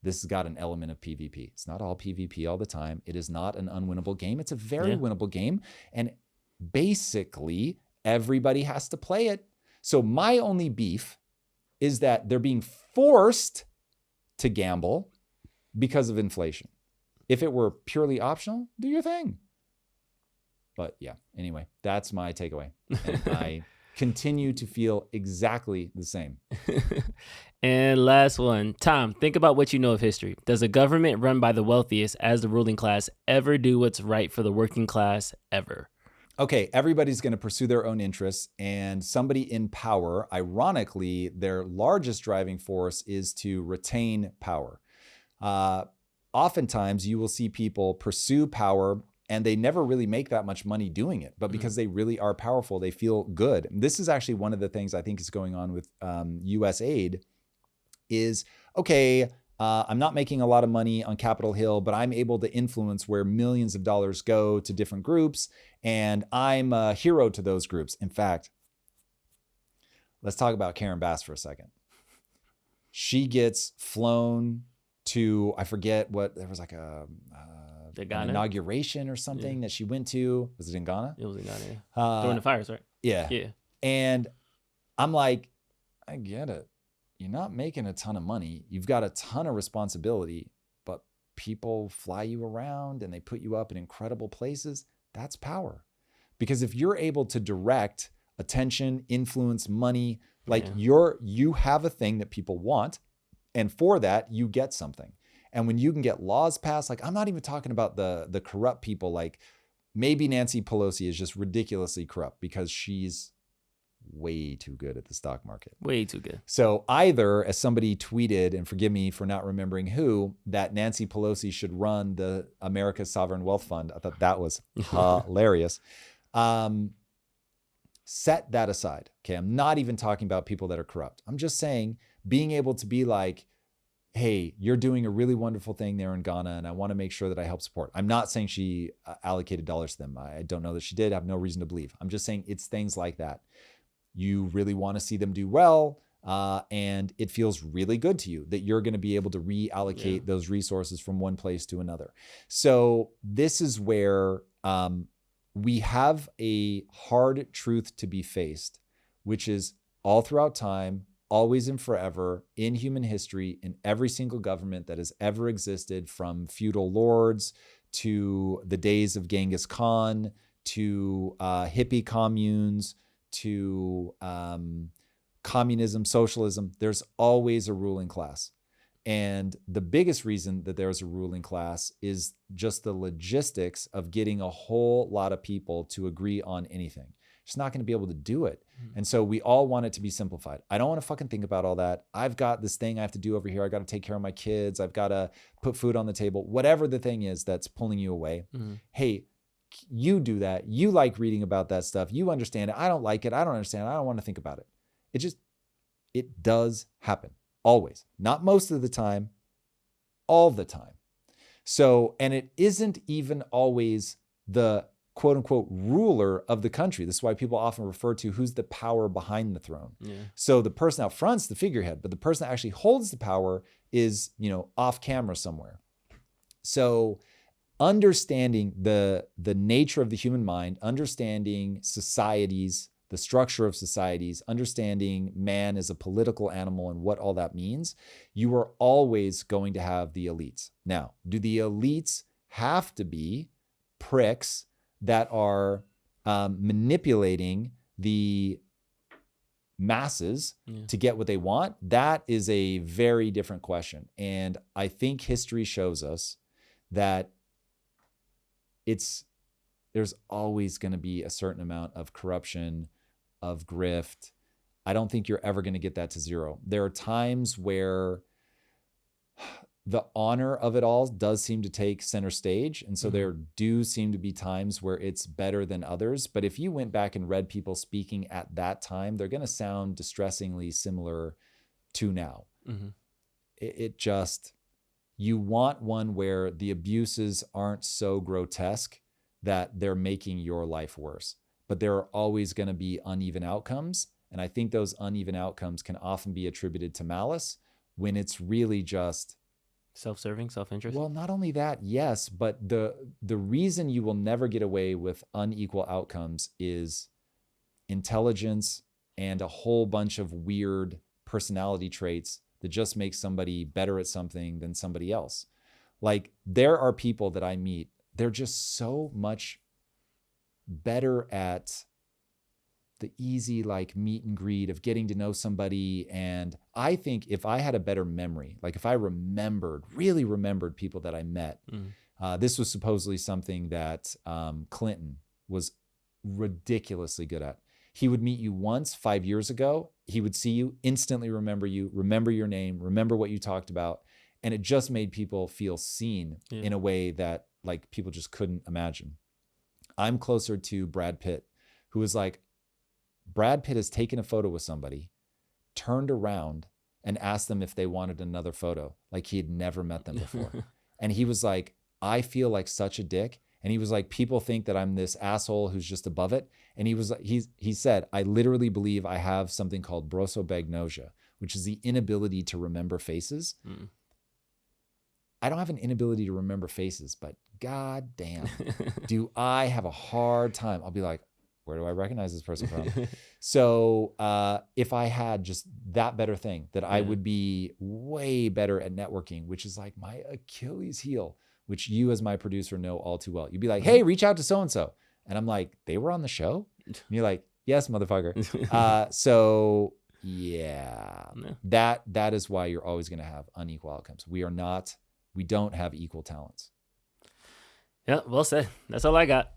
has got an element of PvP. It's not all PvP all the time. It is not an unwinnable game. It's a very winnable game. And basically, everybody has to play it. So my only beef is that they're being forced to gamble because of inflation. If it were purely optional, do your thing. But yeah, anyway, that's my takeaway. And I continue to feel exactly the same. And last one, Tom, think about what you know of history. Does a government run by the wealthiest as the ruling class ever do what's right for the working class ever? Okay, everybody's going to pursue their own interests, and somebody in power, ironically, their largest driving force is to retain power. Oftentimes you will see people pursue power and they never really make that much money doing it, but because they really are powerful, they feel good. And this is actually one of the things I think is going on with USAID is, okay, I'm not making a lot of money on Capitol Hill, but I'm able to influence where millions of dollars go to different groups, and I'm a hero to those groups. In fact, let's talk about Karen Bass for a second. She gets flown to, I forget what, there was like an inauguration or something that she went to. Was it in Ghana? It was in Ghana, yeah. During the fires, right? Yeah. And I'm like, I get it. You're not making a ton of money. You've got a ton of responsibility, but people fly you around and they put you up in incredible places. That's power. Because if you're able to direct attention, influence, money, like you have a thing that people want, and for that, you get something. And when you can get laws passed, like I'm not even talking about the corrupt people, like maybe Nancy Pelosi is just ridiculously corrupt because she's way too good at the stock market. Way too good. So either, as somebody tweeted, and forgive me for not remembering who, that Nancy Pelosi should run the America's Sovereign Wealth Fund. I thought that was hilarious. Set that aside. Okay, I'm not even talking about people that are corrupt. I'm just saying being able to be like, hey, you're doing a really wonderful thing there in Ghana, and I want to make sure that I help support. I'm not saying she allocated dollars to them. I don't know that she did. I have no reason to believe. I'm just saying it's things like that. You really want to see them do well. And it feels really good to you that you're going to be able to reallocate those resources from one place to another. So this is where we have a hard truth to be faced, which is all throughout time, always and forever, in human history, in every single government that has ever existed, from feudal lords to the days of Genghis Khan, to hippie communes, to communism, socialism, there's always a ruling class. And the biggest reason that there's a ruling class is just the logistics of getting a whole lot of people to agree on anything. Just not going to be able to do it. And so we all want it to be simplified. I don't want to fucking think about all that. I've got this thing I have to do over here. I got to take care of my kids. I've got to put food on the table. Whatever the thing is that's pulling you away. Hey, you do that. You like reading about that stuff. You understand it. I don't like it. I don't understand it. I don't want to think about it. It does happen. Always. Not most of the time, all the time. So, and it isn't even always the quote unquote ruler of the country. This is why people often refer to who's the power behind the throne. So the person out front's the figurehead, but the person that actually holds the power is, off camera somewhere. So understanding the nature of the human mind, understanding societies, the structure of societies, understanding man as a political animal and what all that means, you are always going to have the elites. Now, do the elites have to be pricks that are manipulating the masses to get what they want? That is a very different question. And I think history shows us that there's always going to be a certain amount of corruption, of grift. I don't think you're ever going to get that to zero. There are times where the honor of it all does seem to take center stage. And so there do seem to be times where it's better than others. But if you went back and read people speaking at that time, they're going to sound distressingly similar to now. You want one where the abuses aren't so grotesque that they're making your life worse. But there are always going to be uneven outcomes. And I think those uneven outcomes can often be attributed to malice when it's really just self-serving, self-interest. Well, not only that, yes, but the reason you will never get away with unequal outcomes is intelligence and a whole bunch of weird personality traits that just make somebody better at something than somebody else. Like, there are people that I meet, they're just so much better at the easy, like, meet and greet of getting to know somebody. And I think if I had a better memory, like if I really remembered people that I met, this was supposedly something that Clinton was ridiculously good at. He would meet you once 5 years ago. He would see you, instantly remember you, remember your name, remember what you talked about. And it just made people feel seen in a way that, like, people just couldn't imagine. I'm closer to Brad Pitt, who is like, Brad Pitt has taken a photo with somebody, turned around and asked them if they wanted another photo, like he had never met them before. And he was like, I feel like such a dick. And he was like, people think that I'm this asshole who's just above it. And he said, I literally believe I have something called prosopagnosia, which is the inability to remember faces. I don't have an inability to remember faces, but god damn, do I have a hard time. I'll be like, where do I recognize this person from? So if I had just that better thing, that I would be way better at networking, which is like my Achilles heel, which you as my producer know all too well. You'd be like, hey, reach out to so-and-so. And I'm like, they were on the show? And you're like, yes, motherfucker. So yeah, that is why you're always going to have unequal outcomes. We don't have equal talents. Yeah, well said. That's all I got.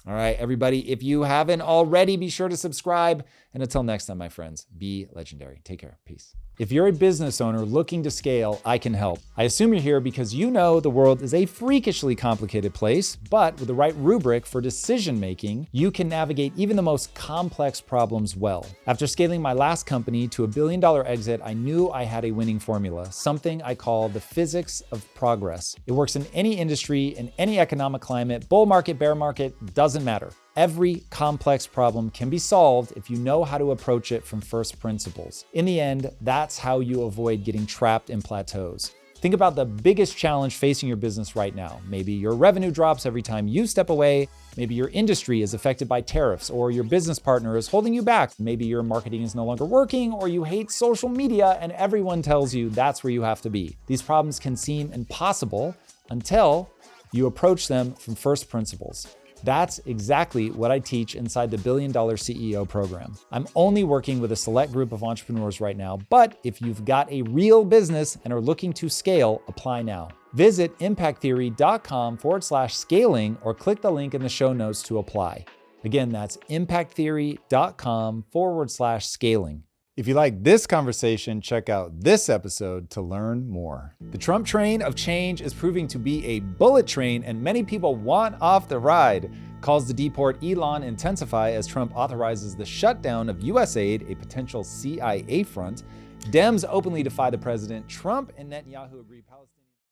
All right, everybody, if you haven't already, be sure to subscribe. And until next time, my friends, be legendary. Take care. Peace. If you're a business owner looking to scale, I can help. I assume you're here because you know the world is a freakishly complicated place, but with the right rubric for decision making, you can navigate even the most complex problems well. After scaling my last company to $1 billion exit, I knew I had a winning formula, something I call the physics of progress. It works in any industry, in any economic climate, bull market, bear market, doesn't matter. Every complex problem can be solved if you know how to approach it from first principles. In the end, that's how you avoid getting trapped in plateaus. Think about the biggest challenge facing your business right now. Maybe your revenue drops every time you step away. Maybe your industry is affected by tariffs, or your business partner is holding you back. Maybe your marketing is no longer working, or you hate social media and everyone tells you that's where you have to be. These problems can seem impossible until you approach them from first principles. That's exactly what I teach inside the $1 Billion CEO program. I'm only working with a select group of entrepreneurs right now, but if you've got a real business and are looking to scale, apply now. Visit impacttheory.com/scaling or click the link in the show notes to apply. Again, that's impacttheory.com/scaling. If you like this conversation, check out this episode to learn more. The Trump train of change is proving to be a bullet train, and many people want off the ride. Calls to deport Elon intensify as Trump authorizes the shutdown of USAID, a potential CIA front. Dems openly defy the president. Trump and Netanyahu agree Palestinians